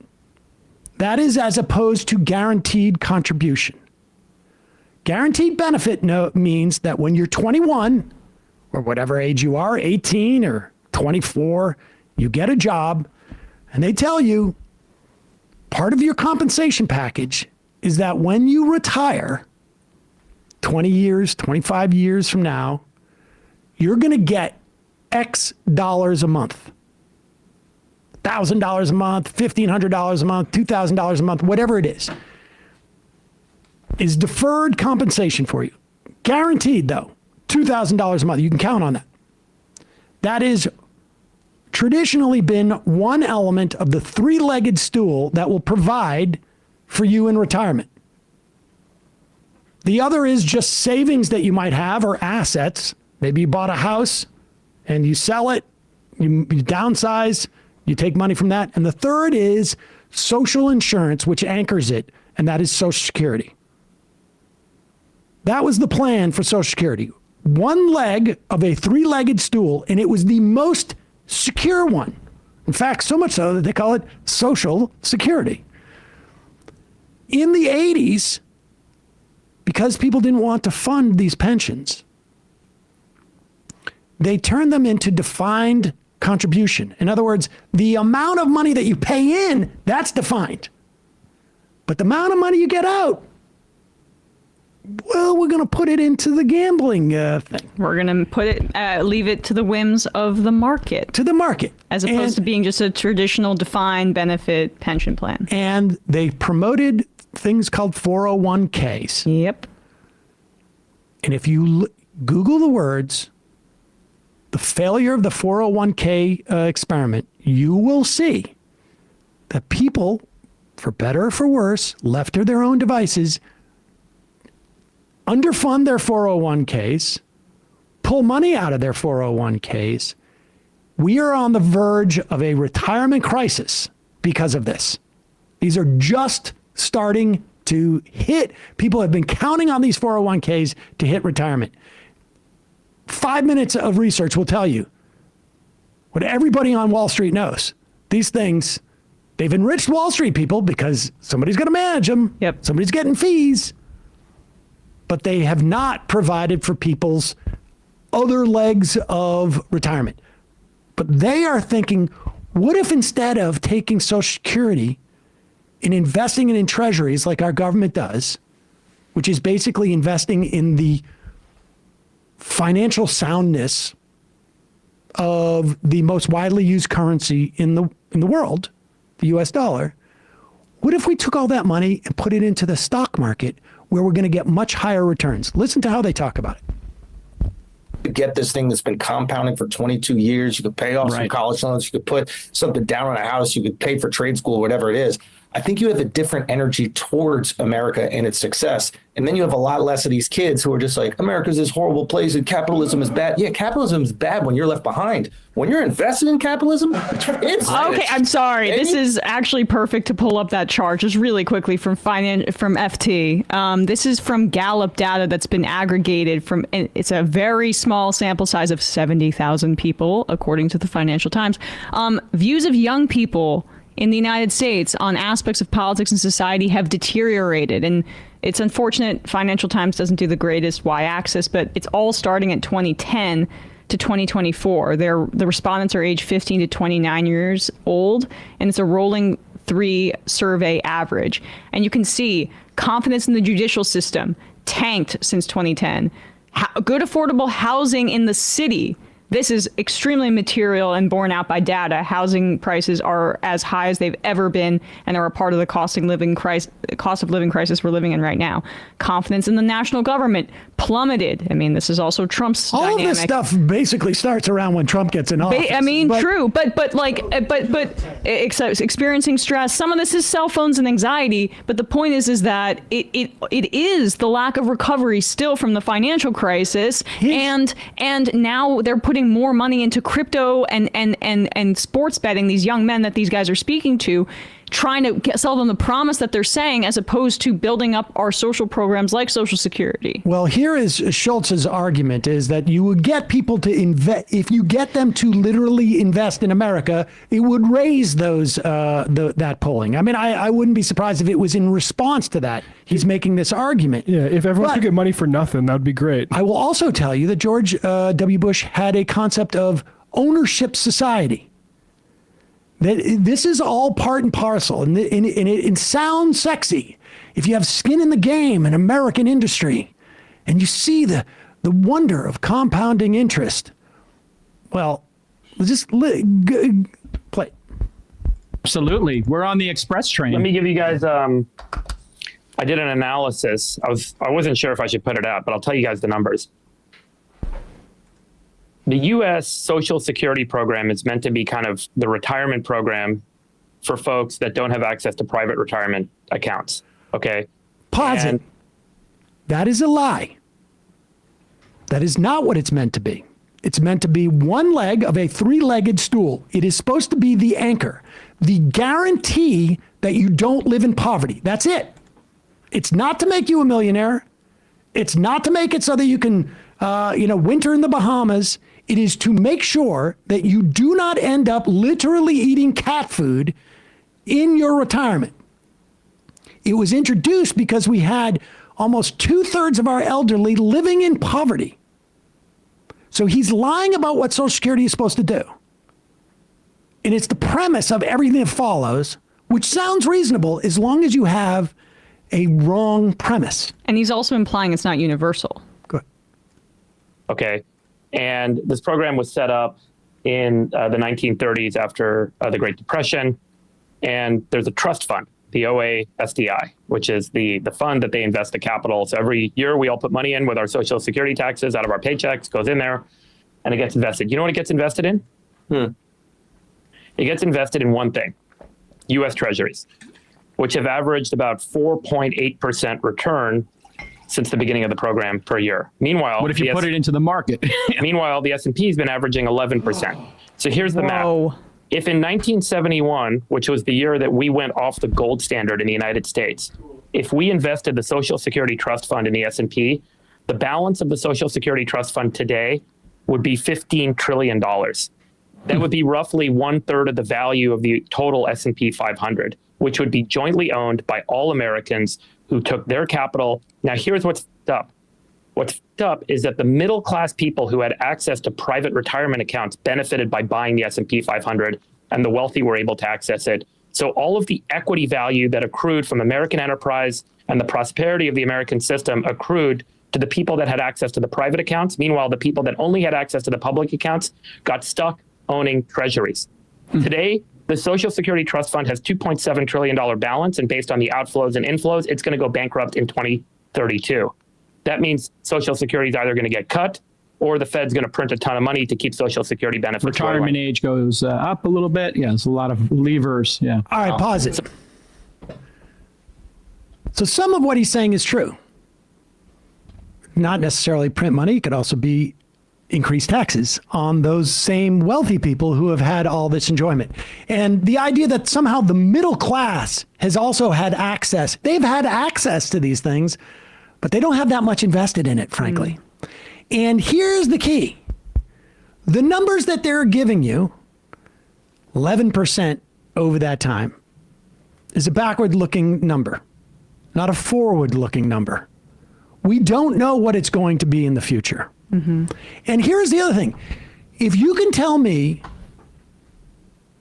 That is as opposed to guaranteed contribution. Guaranteed benefit means that when you're 21, or whatever age you are, 18 or 24, you get a job, and they tell you part of your compensation package is that when you retire, 20 years, 25 years from now, you're going to get X dollars a month. $1,000 a month, $1,500 a month, $2,000 a month, whatever it is deferred compensation for you. Guaranteed, though, $2,000 a month. You can count on that. That is traditionally been one element of the three-legged stool that will provide for you in retirement. The other is just savings that you might have or assets. Maybe you bought a house and you sell it, you downsize, you take money from that. And the third is social insurance, which anchors it, and that is Social Security. That was the plan for Social Security. One leg of a three-legged stool, and it was the most secure one. In fact, so much so that they call it Social Security. In the 80s, because people didn't want to fund these pensions, they turned them into defined contribution. In other words, the amount of money that you pay in, that's defined. But the amount of money you get out, well, we're going to put it into the gambling thing.
We're going to put it, leave it to the whims of the market.
To the market.
As opposed to being just a traditional defined benefit pension plan.
And they promoted things called 401ks.
Yep.
And if you Google the words, the failure of the 401k experiment, you will see that people, for better or for worse, left to their own devices, underfund their 401ks, pull money out of their 401ks. We are on the verge of a retirement crisis because of this. These are just starting to hit. People have been counting on these 401ks to hit retirement. 5 minutes of research will tell you what everybody on Wall Street knows. These things, they've enriched Wall Street people because somebody's going to manage them.
Yep.
Somebody's getting fees. But they have not provided for people's other legs of retirement. But they are thinking, what if instead of taking Social Security and investing it in treasuries like our government does, which is basically investing in the financial soundness of the most widely used currency in the world, the US dollar, what if we took all that money and put it into the stock market where we're going to get much higher returns? Listen to how they talk about it.
You get this thing that's been compounding for 22 years. You could pay off some college loans. You could put something down on a house. You could pay for trade school, whatever it is. I think you have a different energy towards America and its success. And then you have a lot less of these kids who are just like, America's this horrible place and capitalism is bad. Yeah, capitalism is bad when you're left behind. When you're invested in capitalism, it's
okay. I'm sorry. This is actually perfect to pull up that chart just really quickly from FT. This is from Gallup data that's been aggregated from. It's a very small sample size of 70,000 people, according to the Financial Times. Views of young people in the United States on aspects of politics and society have deteriorated. And it's unfortunate Financial Times doesn't do the greatest y-axis, but it's all starting at 2010 to 2024. The respondents are age 15 to 29 years old, and it's a rolling 3 survey average. And you can see confidence in the judicial system tanked since 2010. Good affordable housing in the city. This is extremely material and borne out by data. Housing prices are as high as they've ever been and are a part of the cost of living crisis we're living in right now. Confidence in the national government plummeted. I mean, this is also Trump's
all
dynamic.
of this stuff basically starts around when Trump gets in office.
True, but experiencing stress. Some of this is cell phones and anxiety. But the point is that it is the lack of recovery still from the financial crisis, and now they're putting putting more money into crypto and sports betting, these young men that these guys are speaking to, trying to sell them the promise that they're saying, as opposed to building up our social programs like Social Security.
Well, here is Schulz's argument, is that you would get people to invest. If you get them to literally invest in America, it would raise those that polling. I mean, I wouldn't be surprised if it was in response to that. He's making this argument.
Yeah, if everyone could get money for nothing, that would be great.
I will also tell you that George W. Bush had a concept of ownership society. That this is all part and parcel, and it sounds sexy if you have skin in the game in American industry, and you see the wonder of compounding interest. Well, just play.
Absolutely, we're on the express train.
Let me give you guys. I did an analysis. I wasn't sure if I should put it out, but I'll tell you guys the numbers. The U.S. Social Security program is meant to be kind of the retirement program for folks that don't have access to private retirement accounts. Okay?
Pause it. That is a lie. That is not what it's meant to be. It's meant to be one leg of a three-legged stool. It is supposed to be the anchor, the guarantee that you don't live in poverty. That's it. It's not to make you a millionaire. It's not to make it so that you can, winter in the Bahamas. It is to make sure that you do not end up literally eating cat food in your retirement. It was introduced because we had almost 2/3 of our elderly living in poverty. So he's lying about what Social Security is supposed to do. And it's the premise of everything that follows, which sounds reasonable as long as you have a wrong premise.
And he's also implying it's not universal.
Good.
Okay. And this program was set up in the 1930s after the Great Depression. And there's a trust fund, the OASDI, which is the fund that they invest the capital. So every year we all put money in with our Social Security taxes out of our paychecks, goes in there, and it gets invested. You know what it gets invested in? It gets invested in one thing, U.S. Treasuries, which have averaged about 4.8% return since the beginning of the program per year. Meanwhile,
what if you put it into the market?
Meanwhile, the S&P has been averaging 11%. So here's the math. If in 1971, which was the year that we went off the gold standard in the United States, if we invested the Social Security Trust Fund in the S&P, the balance of the Social Security Trust Fund today would be $15 trillion. That would be roughly 1/3 of the value of the total S&P 500, which would be jointly owned by all Americans who took their capital. Now, here's what's up. What's up is that the middle class people who had access to private retirement accounts benefited by buying the S&P 500, and the wealthy were able to access it. So all of the equity value that accrued from American enterprise and the prosperity of the American system accrued to the people that had access to the private accounts. Meanwhile, the people that only had access to the public accounts got stuck owning treasuries. Today, the Social Security Trust Fund has $2.7 trillion balance, and based on the outflows and inflows, it's going to go bankrupt in 2032. That means Social Security is either going to get cut, or the Fed's going to print a ton of money to keep Social Security benefits.
Retirement age goes up a little bit. Yeah, there's a lot of levers. Yeah.
All right, pause it. So some of what he's saying is true. Not necessarily print money. It could also be increased taxes on those same wealthy people who have had all this enjoyment. And the idea that somehow the middle class has also had access, they've had access to these things, but they don't have that much invested in it, frankly. And here's the key. The numbers that they're giving you, 11% over that time, is a backward-looking number, not a forward-looking number. We don't know what it's going to be in the future. And here's the other thing. If you can tell me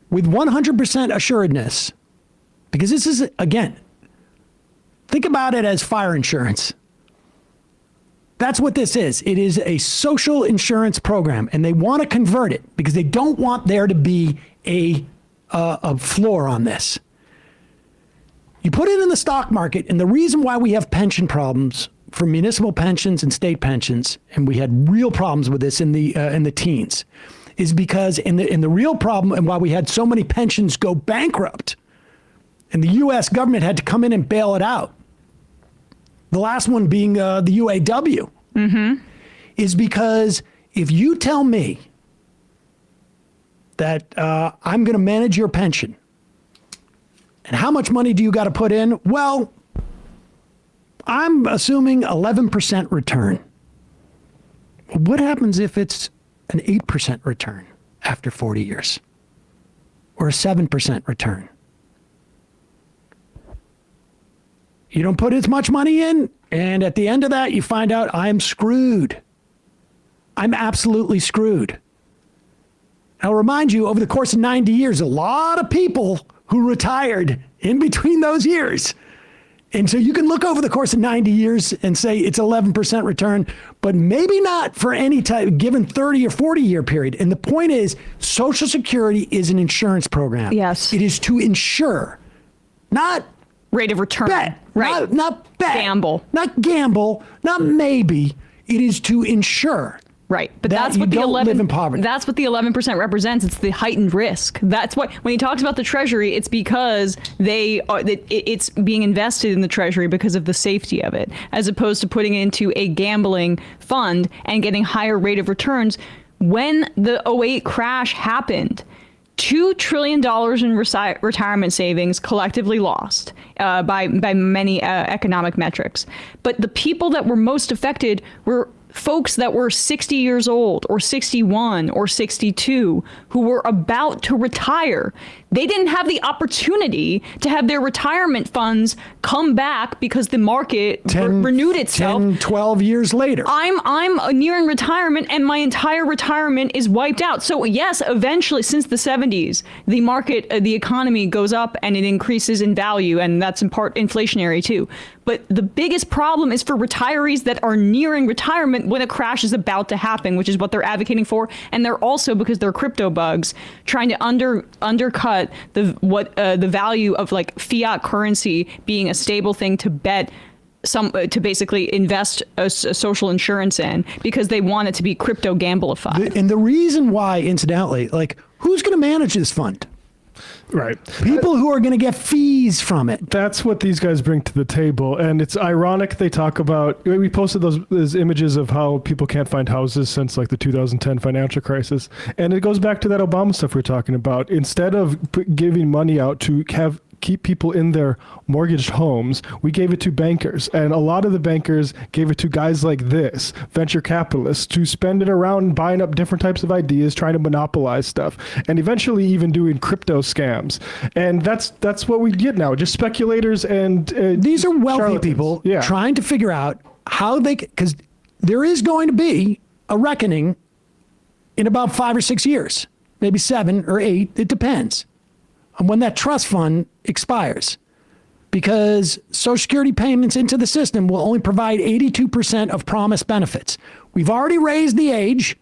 with 100% assuredness, because this is, again, think about it as fire insurance. That's what this is. It is a social insurance program, and they want to convert it because they don't want there to be a floor on this. You put it in the stock market, and the reason why we have pension problems for municipal pensions and state pensions, and we had real problems with this in the teens, is because in the real problem and why we had so many pensions go bankrupt, and the U.S. government had to come in and bail it out. The last one being the UAW, is because if you tell me that I'm going to manage your pension. And how much money do you got to put in? Well, I'm assuming 11% return. What happens if it's an 8% return after 40 years? Or a 7% return? You don't put as much money in, and at the end of that, you find out I'm screwed. I'm absolutely screwed. I'll remind you, over the course of 90 years, a lot of people who retired in between those years. And so you can look over the course of 90 years and say it's 11% return, but maybe not for any type given 30 or 40 year period. And the point is, Social Security is an insurance program.
Yes.
It is to insure, not
rate of return.
Bet.
Right.
Not bet.
Gamble.
Not gamble. Not maybe. It is to insure.
Right, but
that
that's what
you
the
don't live in poverty.
That's what the 11% represents. It's the heightened risk. That's what when he talks about the Treasury, it's because it's being invested in the Treasury because of the safety of it, as opposed to putting it into a gambling fund and getting higher rate of returns. When the 2008 crash happened, $2 trillion in retirement savings collectively lost by many economic metrics. But the people that were most affected were folks that were 60 years old or 61 or 62 who were about to retire. They didn't have the opportunity to have their retirement funds come back because the market renewed itself.
10, 12 years later.
I'm nearing retirement and my entire retirement is wiped out. So yes, eventually, since the 70s, the market, the economy goes up and it increases in value, and that's in part inflationary too. But the biggest problem is for retirees that are nearing retirement when a crash is about to happen, which is what they're advocating for. And they're also, because they're crypto bugs, trying to undercut the value of like fiat currency being a stable thing to bet to basically invest a social insurance in, because they want it to be crypto gambleified.
And the reason why, incidentally, like, who's going to manage this fund?
Right.
People who are going to get fees from it.
That's what these guys bring to the table. And it's ironic they talk about, we posted those images of how people can't find houses since like the 2010 financial crisis. And it goes back to that Obama stuff we're talking about. Instead of giving money out to keep people in their mortgaged homes, we gave it to bankers. And a lot of the bankers gave it to guys like this, venture capitalists, to spend it around buying up different types of ideas, trying to monopolize stuff, and eventually even doing crypto scams. And that's what we get now, just speculators and
these are wealthy people trying to figure out how they, because there is going to be a reckoning in about 5 or 6 years, maybe 7 or 8, it depends on when that trust fund expires, because Social Security payments into the system will only provide 82% of promised benefits. We've already raised the age.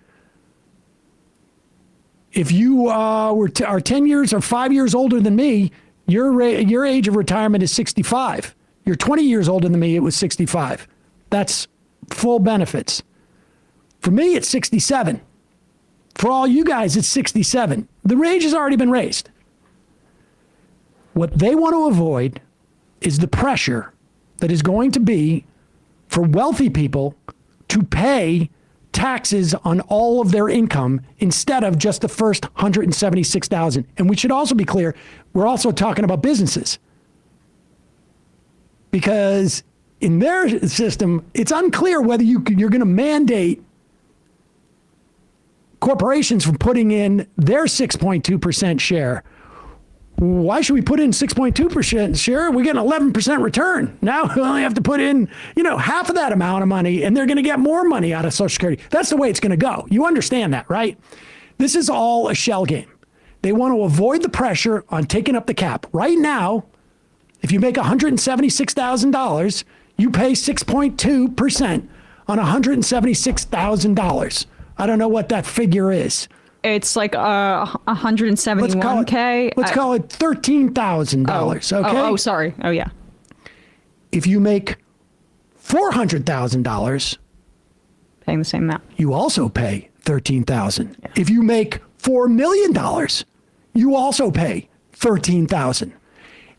If you are 10 years or 5 years older than me, your age of retirement is 65. You're 20 years older than me, it was 65. That's full benefits. For me, it's 67. For all you guys, it's 67. The age has already been raised. What they want to avoid is the pressure that is going to be for wealthy people to pay taxes on all of their income instead of just the first $176,000. And we should also be clear, we're also talking about businesses. Because in their system, it's unclear whether you're going to mandate corporations from putting in their 6.2% share. Why should we put in 6.2% share? We get an 11% return. Now we only have to put in, half of that amount of money, and they're going to get more money out of Social Security. That's the way it's going to go. You understand that, right? This is all a shell game. They want to avoid the pressure on taking up the cap. Right now, if you make $176,000, you pay 6.2% on $176,000. I don't know what that figure is.
It's like $171K.
Let's call it $13,000. Okay.
Oh, sorry. Oh, yeah.
If you make $400,000,
paying the same amount,
you also pay $13,000. Yeah. If you make $4 million, you also pay $13,000.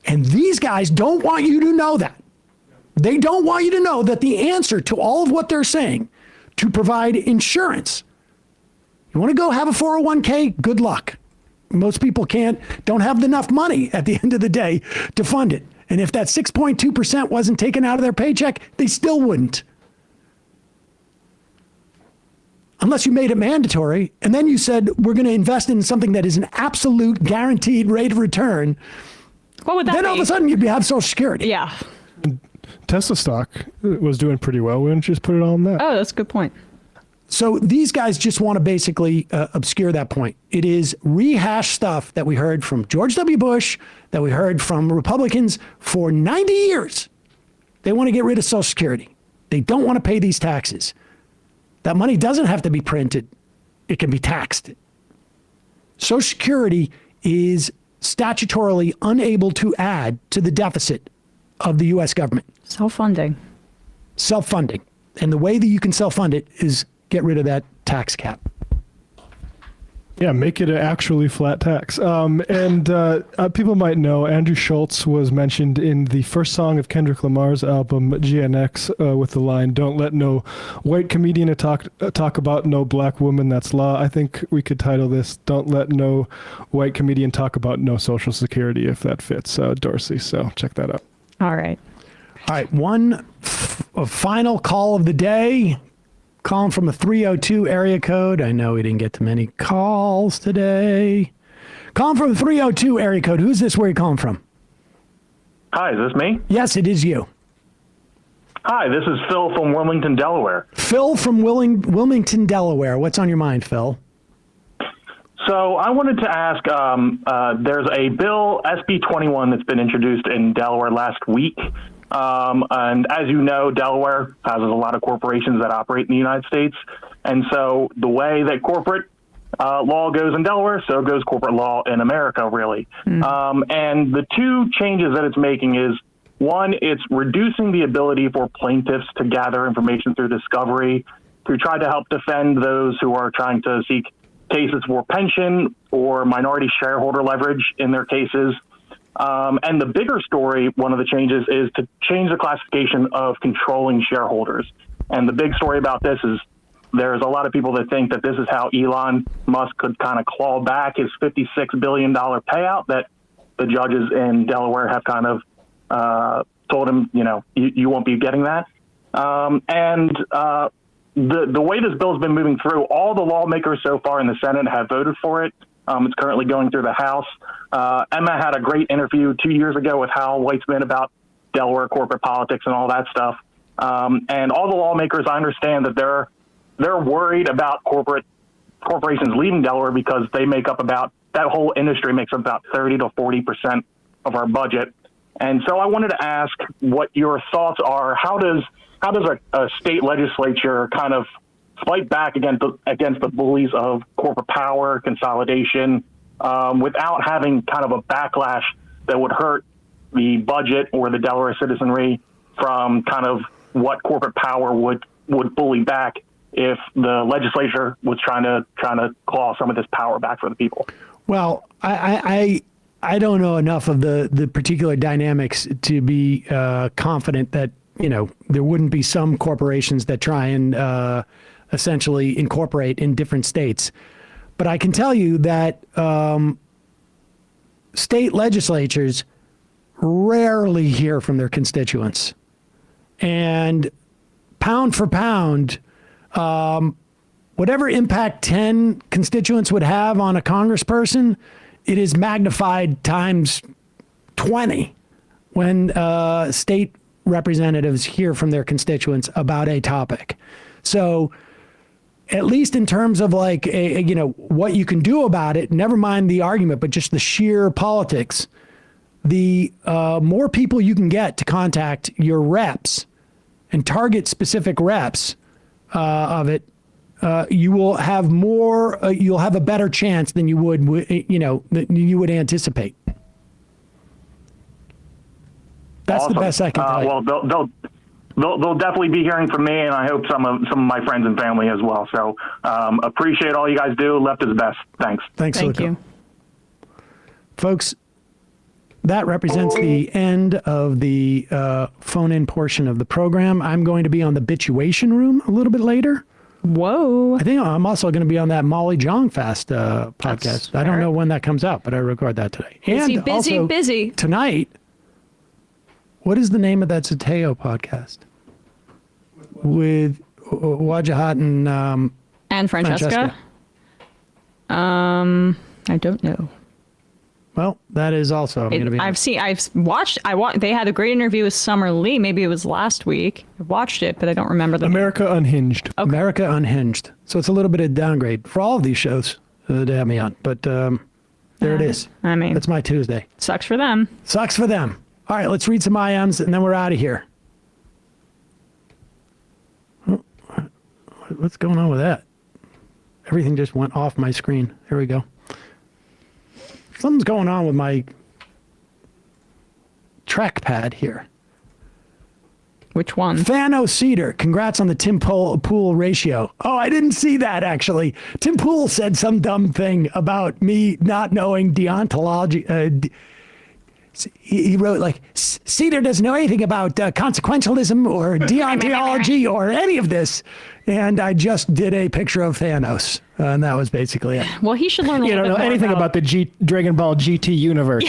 And these guys don't want you to know that. They don't want you to know that the answer to all of what they're saying, to provide insurance. You want to go have a 401k? Good luck. Most people don't have enough money at the end of the day to fund it. And if that 6.2% wasn't taken out of their paycheck, they still wouldn't. Unless you made it mandatory, and then you said, we're going to invest in something that is an absolute guaranteed rate of return.
What would that
Then
be?
all of a sudden you'd have Social Security.
Yeah.
Tesla stock was doing pretty well. We didn't just put it all on that.
Oh, that's a good point.
So these guys just want to basically obscure that point. It is rehashed stuff that we heard from George W. Bush, that we heard from Republicans for 90 years. They want to get rid of Social Security. They don't want to pay these taxes. That money doesn't have to be printed. It can be taxed. Social Security is statutorily unable to add to the deficit of the U.S. government.
Self-funding.
Self-funding. And the way that you can self-fund it is get rid of that tax cap.
Yeah, make it an actually flat tax. And people might know Andrew Schulz was mentioned in the first song of Kendrick Lamar's album GNX with the line, "Don't let no white comedian talk about no black woman, that's law." I think we could title this, "Don't let no white comedian talk about no Social Security," if that fits Dorsey. So check that out.
All right.
All right, one final call of the day. Calling from a 302 area code. I know we didn't get to many calls today. Calling from a 302 area code. Who's this? Where are you calling from?
Hi, is this me?
Yes, it is you.
Hi, this is Phil from Wilmington, Delaware.
Phil from Wilmington, Delaware. What's on your mind, Phil?
So I wanted to ask, there's a bill, SB 21, that's been introduced in Delaware last week. And as you know, Delaware has a lot of corporations that operate in the United States. And so the way that corporate law goes in Delaware, so goes corporate law in America, really. And the two changes that it's making is, one, it's reducing the ability for plaintiffs to gather information through discovery to try to help defend those who are trying to seek cases for pension or minority shareholder leverage in their cases. And the bigger story, one of the changes, is to change the classification of controlling shareholders. And the big story about this is there's a lot of people that think that this is how Elon Musk could kind of claw back his $56 billion payout that the judges in Delaware have kind of told him, you won't be getting that. The way this bill has been moving through, all the lawmakers so far in the Senate have voted for it. It's currently going through the House. Emma had a great interview 2 years ago with Hal Weitzman about Delaware corporate politics and all that stuff. And all the lawmakers, I understand that they're worried about corporations leaving Delaware because they make up that whole industry makes up about 30 to 40% of our budget. And so I wanted to ask what your thoughts are. How does a state legislature kind of fight back against the bullies of corporate power, consolidation, without having kind of a backlash that would hurt the budget or the Delaware citizenry from kind of what corporate power would bully back if the legislature was trying to claw some of this power back for the people?
Well, I don't know enough of the particular dynamics to be confident that there wouldn't be some corporations that try and essentially incorporate in different states. But I can tell you that state legislatures rarely hear from their constituents. And pound for pound, whatever impact 10 constituents would have on a congressperson, it is magnified times 20 when state representatives hear from their constituents about a topic. So at least in terms of what you can do about it, never mind the argument, but just the sheer politics, the more people you can get to contact your reps and target specific reps of it, you will have more. You'll have a better chance than you would, that you would anticipate. That's
awesome.
The best I can tell you.
Well, they'll definitely be hearing from me, and I hope some of my friends and family as well. So appreciate all you guys do. Left is best. Thanks.
Thanks,
Thank
Luca.
you.
Folks, that represents the end of the phone-in portion of the program. I'm going to be on the Bituation Room a little bit later.
Whoa.
I think I'm also going to be on that Molly Jong Fast podcast. I don't know when that comes out, but I record that today.
Busy,
and
busy,
also,
busy.
Tonight, what is the name of that Zateo podcast? With Wajahat
and Francesca? I don't know.
Well, that is also going to be.
I've watched. They had a great interview with Summer Lee. Maybe it was last week. I watched it, but I don't remember the
America Unhinged.
Okay. America Unhinged. So it's a little bit of downgrade for all of these shows to have me on. But there it is.
I mean,
that's my Tuesday.
Sucks for them.
Sucks for them. All right, let's read some IMs and then we're out of here. Oh, what's going on with that? Everything just went off my screen. Here we go. Something's going on with my trackpad here.
Which one?
Thanos Seder. Congrats on the Tim Pool ratio. Oh, I didn't see that, actually. Tim Pool said some dumb thing about me not knowing deontology. He wrote, like, Seder doesn't know anything about consequentialism or deontology or any of this. And I just did a picture of Thanos. And that was basically it.
Well, he should learn a little bit more.
You don't know anything about the Dragon Ball GT universe.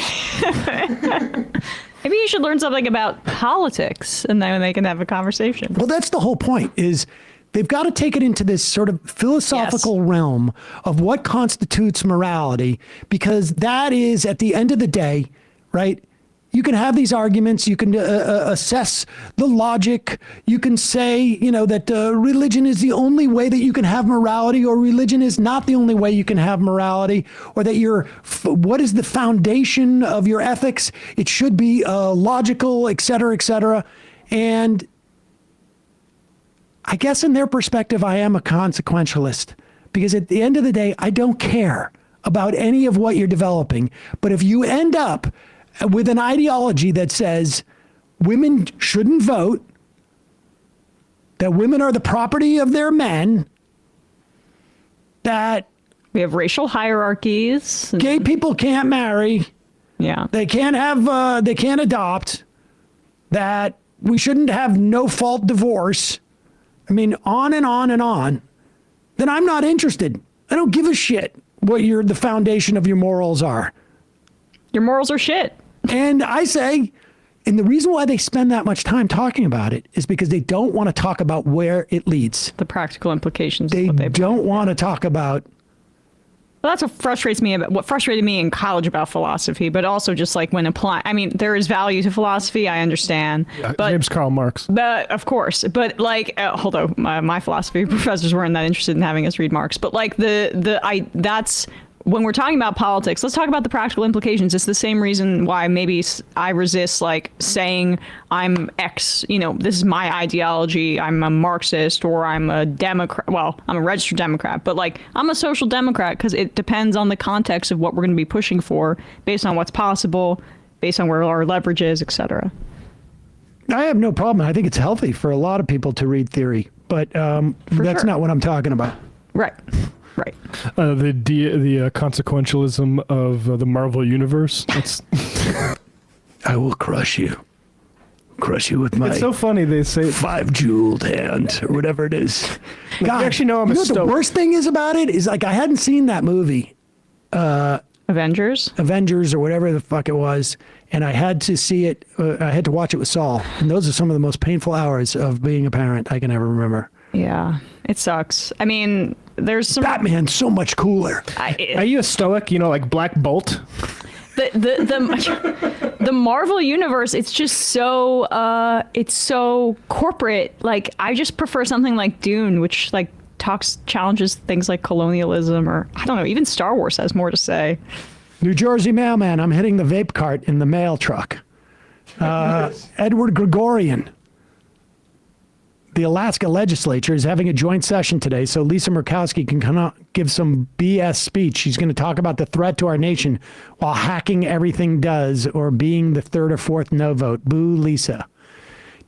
Maybe you should learn something about politics, and then they can have a conversation.
Well, that's the whole point, is they've got to take it into this sort of philosophical realm of what constitutes morality, because that is, at the end of the day, right? You can have these arguments. You can assess the logic. You can say, you know, that religion is the only way that you can have morality, or religion is not the only way you can have morality, or that what is the foundation of your ethics? It should be logical, et cetera, et cetera. And I guess in their perspective, I am a consequentialist, because at the end of the day, I don't care about any of what you're developing. But if you end up with an ideology that says women shouldn't vote, that women are the property of their men, that
we have racial hierarchies,
gay people can't marry, they can't have, they can't adopt, that we shouldn't have no-fault divorce, I mean, on and on and on, then I'm not interested. I don't give a shit what the foundation of your morals are.
Your morals are shit.
And I say, and the reason why they spend that much time talking about it is because they don't want to talk about where it leads.
The practical implications.
They don't want to talk about.
Well, that's what frustrates me what frustrated me in college about philosophy, but also just like when applying. I mean, there is value to philosophy. I understand.
Yeah,
but,
his name's Karl Marx.
But of course, but like, although my philosophy professors weren't that interested in having us read Marx, but like that's. When we're talking about politics, let's talk about the practical implications. It's the same reason why maybe I resist like saying I'm X, you know, this is my ideology. I'm a Marxist, or I'm a Democrat. Well, I'm a registered Democrat, but like I'm a social democrat, because it depends on the context of what we're going to be pushing for, based on what's possible, based on where our leverage is, et cetera.
I have no problem. I think it's healthy for a lot of people to read theory, but that's not what I'm talking about.
Right. Right.
The consequentialism of the Marvel universe.
I will crush you. Crush you with my.
It's so funny they say
5-jeweled hand or whatever it is. God,
actually, no, I'm
you know what the worst thing is about it is, like, I hadn't seen that movie,
Avengers
or whatever the fuck it was, and I had to see it. I had to watch it with Saul, and those are some of the most painful hours of being a parent I can ever remember.
Yeah, it sucks. I mean, there's some
Batman's so much cooler.
Are you a stoic? You know, like Black Bolt.
The Marvel universe, it's just so it's so corporate. Like, I just prefer something like Dune, which like challenges things like colonialism, or I don't know, even Star Wars has more to say.
New Jersey mailman, I'm hitting the vape cart in the mail truck. Edward Gregorian. The Alaska legislature is having a joint session today, so Lisa Murkowski can give some BS speech. She's going to talk about the threat to our nation while hacking everything does, or being the third or fourth no vote. Boo, Lisa.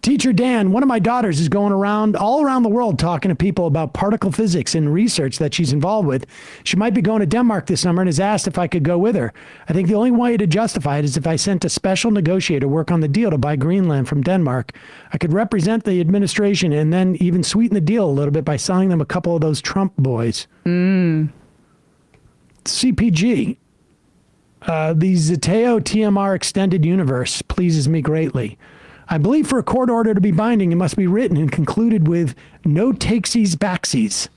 Teacher Dan, one of my daughters is going around all around the world talking to people about particle physics and research that she's involved with. She might be going to Denmark this summer and has asked if I could go with her. I think the only way to justify it is if I sent a special negotiator to work on the deal to buy Greenland from Denmark. I could represent the administration and then even sweeten the deal a little bit by selling them a couple of those Trump boys. CPG. The Zeteo TMR extended universe pleases me greatly. I believe for a court order to be binding, it must be written and concluded with no takesies backsies.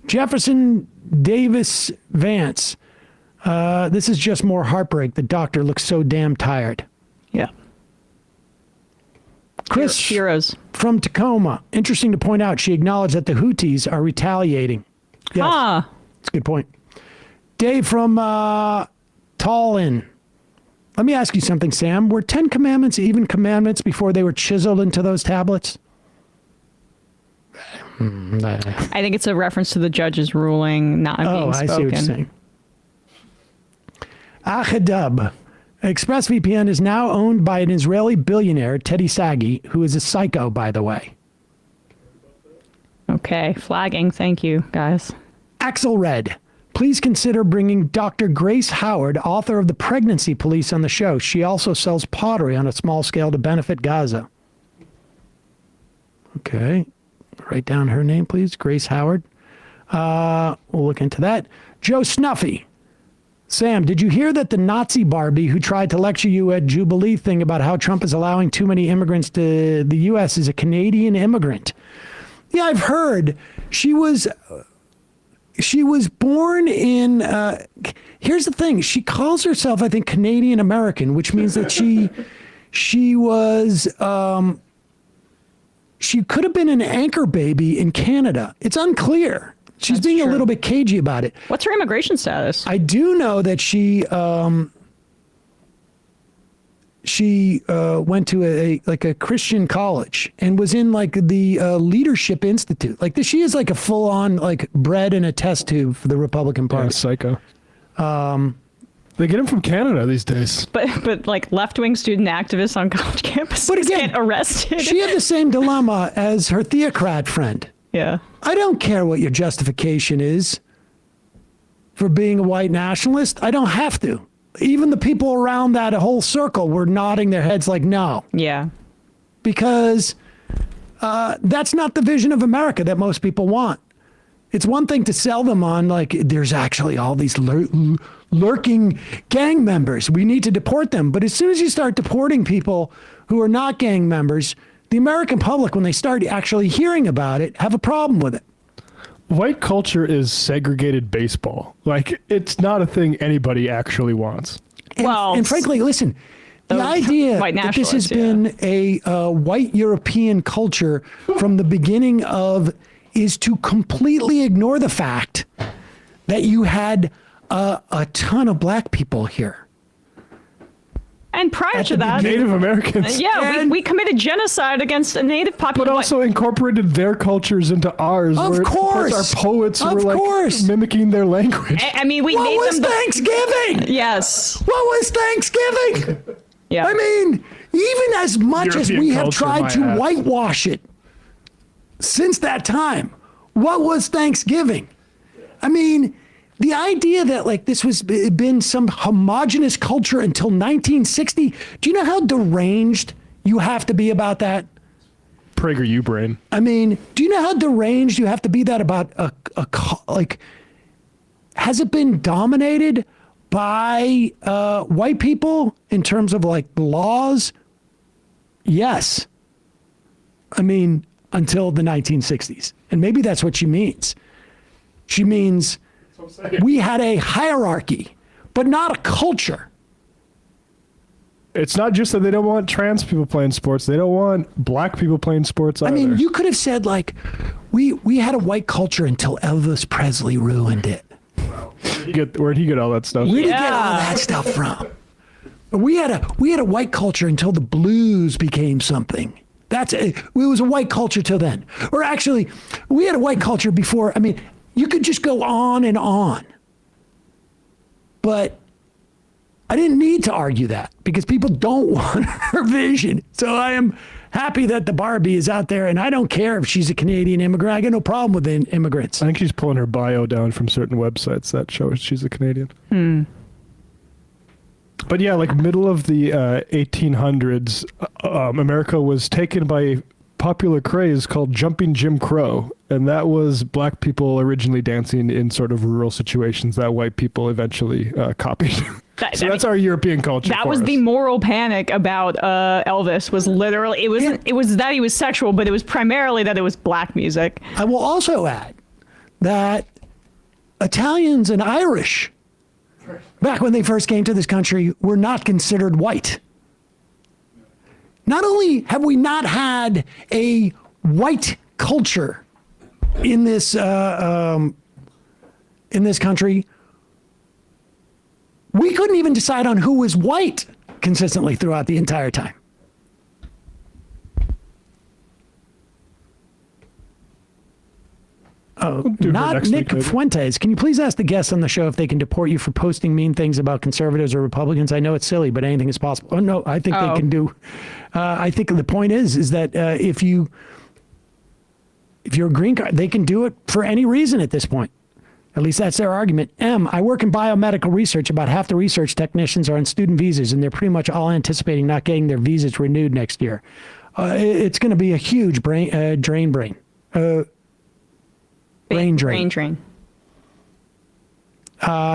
Jefferson Davis Vance. This is just more heartbreak. The doctor looks so damn tired.
Yeah.
Chris
Heroes
from Tacoma. Interesting to point out, she acknowledged that the Houthis are retaliating. Yes, that's a good point. Dave from Tallinn. Let me ask you something, Sam. Were 10 commandments even commandments before they were chiseled into those tablets?
I think it's a reference to the judge's ruling not being spoken.
I see what you're saying. Ahadub. ExpressVPN is now owned by an Israeli billionaire, Teddy Sagi, who is a psycho, by the way.
Okay, flagging. Thank you, guys.
Axel Red. Please consider bringing Dr. Grace Howard, author of The Pregnancy Police, on the show. She also sells pottery on a small scale to benefit Gaza. Okay. Write down her name, please. Grace Howard. We'll look into that. Joe Snuffy. Sam, did you hear that the Nazi Barbie who tried to lecture you at Jubilee thing about how Trump is allowing too many immigrants to the U.S. is a Canadian immigrant? Yeah, I've heard. She was born in, here's the thing. She calls herself, I think, Canadian American, which means that she was, she could have been an anchor baby in Canada. It's unclear. She's being a little bit cagey about it.
What's her immigration status?
I do know that she went to a Christian college and was in like the Leadership Institute. Like she is like a full on like bred in a test tube for the Republican Party.
Yeah, psycho. They get him from Canada these days.
But like left-wing student activists on college campuses get arrested.
She had the same dilemma as her theocrat friend.
Yeah.
I don't care what your justification is for being a white nationalist. I don't have to. Even the people around that whole circle were nodding their heads like, no.
Yeah.
Because that's not the vision of America that most people want. It's one thing to sell them on, like, there's actually all these lurking gang members. We need to deport them. But as soon as you start deporting people who are not gang members, the American public, when they start actually hearing about it, have a problem with it.
White culture is segregated baseball. Like, it's not a thing anybody actually wants.
And frankly, listen, the idea that this has been a white European culture from the beginning of is to completely ignore the fact that you had a ton of black people here.
And prior to that,
Native Americans.
We committed genocide against a native population.
But also incorporated their cultures into ours.
Of course.
Our poets were like mimicking their language.
I mean, we
what
made
was
them
Thanksgiving?
Yes.
What was Thanksgiving?
Yeah.
I mean, even as much as we have tried to
ass.
whitewash it since that time, what was Thanksgiving? I mean, the idea that like this was been some homogenous culture until 1960, do you know how deranged you have to be about that?
PragerU brain.
I mean, do you know how deranged you have to be that about like, has it been dominated by white people in terms of like laws? Yes. I mean, until the 1960s. And maybe that's what she means. She means we had a hierarchy, but not a culture.
It's not just that they don't want trans people playing sports. They don't want black people playing sports either.
I mean, you could have said like, we had a white culture until Elvis Presley ruined it.
Where'd he get all that stuff?
Where did he get all that stuff from? We had a white culture until the blues became something. It was a white culture till then. Or actually, we had a white culture before. I mean, you could just go on and on. But I didn't need to argue that because people don't want her vision. So I am happy that the Barbie is out there, and I don't care if she's a Canadian immigrant. I got no problem with immigrants.
I think she's pulling her bio down from certain websites that show she's a Canadian. But yeah, like middle of the 1800s, America was taken by a popular craze called jumping Jim Crow. And that was black people originally dancing in sort of rural situations that white people eventually copied. So that's our European culture.
That was the moral panic about Elvis. Was literally it was that he was sexual, but it was primarily that it was black music.
I will also add that Italians and Irish, back when they first came to this country, were not considered white. Not only have we not had a white culture in this country, we couldn't even decide on who was white consistently throughout the entire time. Not Nick Fuentes. Can you please ask the guests on the show if they can deport you for posting mean things about conservatives or Republicans? I know it's silly, but anything is possible. Oh, no, I think they can do. I think the point is that if you're a green card, they can do it for any reason at this point. At least that's their argument. I work in biomedical research. About half the research technicians are on student visas, and they're pretty much all anticipating not getting their visas renewed next year. It's going to be a huge brain drain.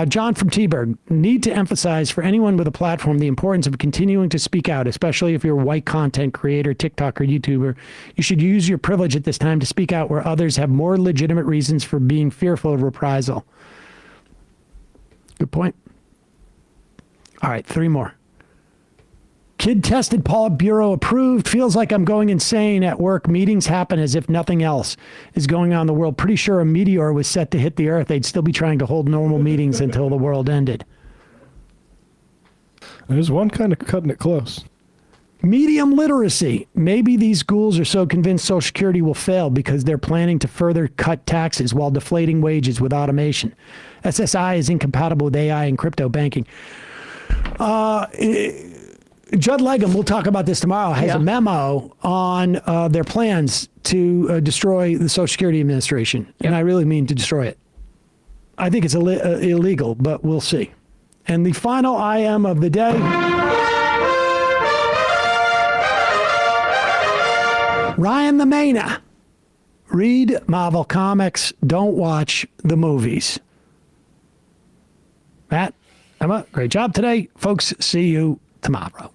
John from T-Berg, need to emphasize for anyone with a platform the importance of continuing to speak out, especially if you're a white content creator, TikToker, YouTuber. You should use your privilege at this time to speak out where others have more legitimate reasons for being fearful of reprisal. Good point. All right, 3 more. Kid tested, Politburo approved. Feels like I'm going insane at work. Meetings happen as if nothing else is going on in the world. Pretty sure a meteor was set to hit the earth. They'd still be trying to hold normal meetings until the world ended.
There's one kind of cutting it close.
Medium literacy. Maybe these schools are so convinced Social Security will fail because they're planning to further cut taxes while deflating wages with automation. SSI is incompatible with AI and crypto banking. Judd Legum, we'll talk about this tomorrow, has a memo on their plans to destroy the Social Security Administration. And I really mean to destroy it. I think it's illegal, but we'll see. And the final IM of the day. Ryan the Maina. Read Marvel Comics. Don't watch the movies. Matt, Emma, great job today. Folks, see you tomorrow.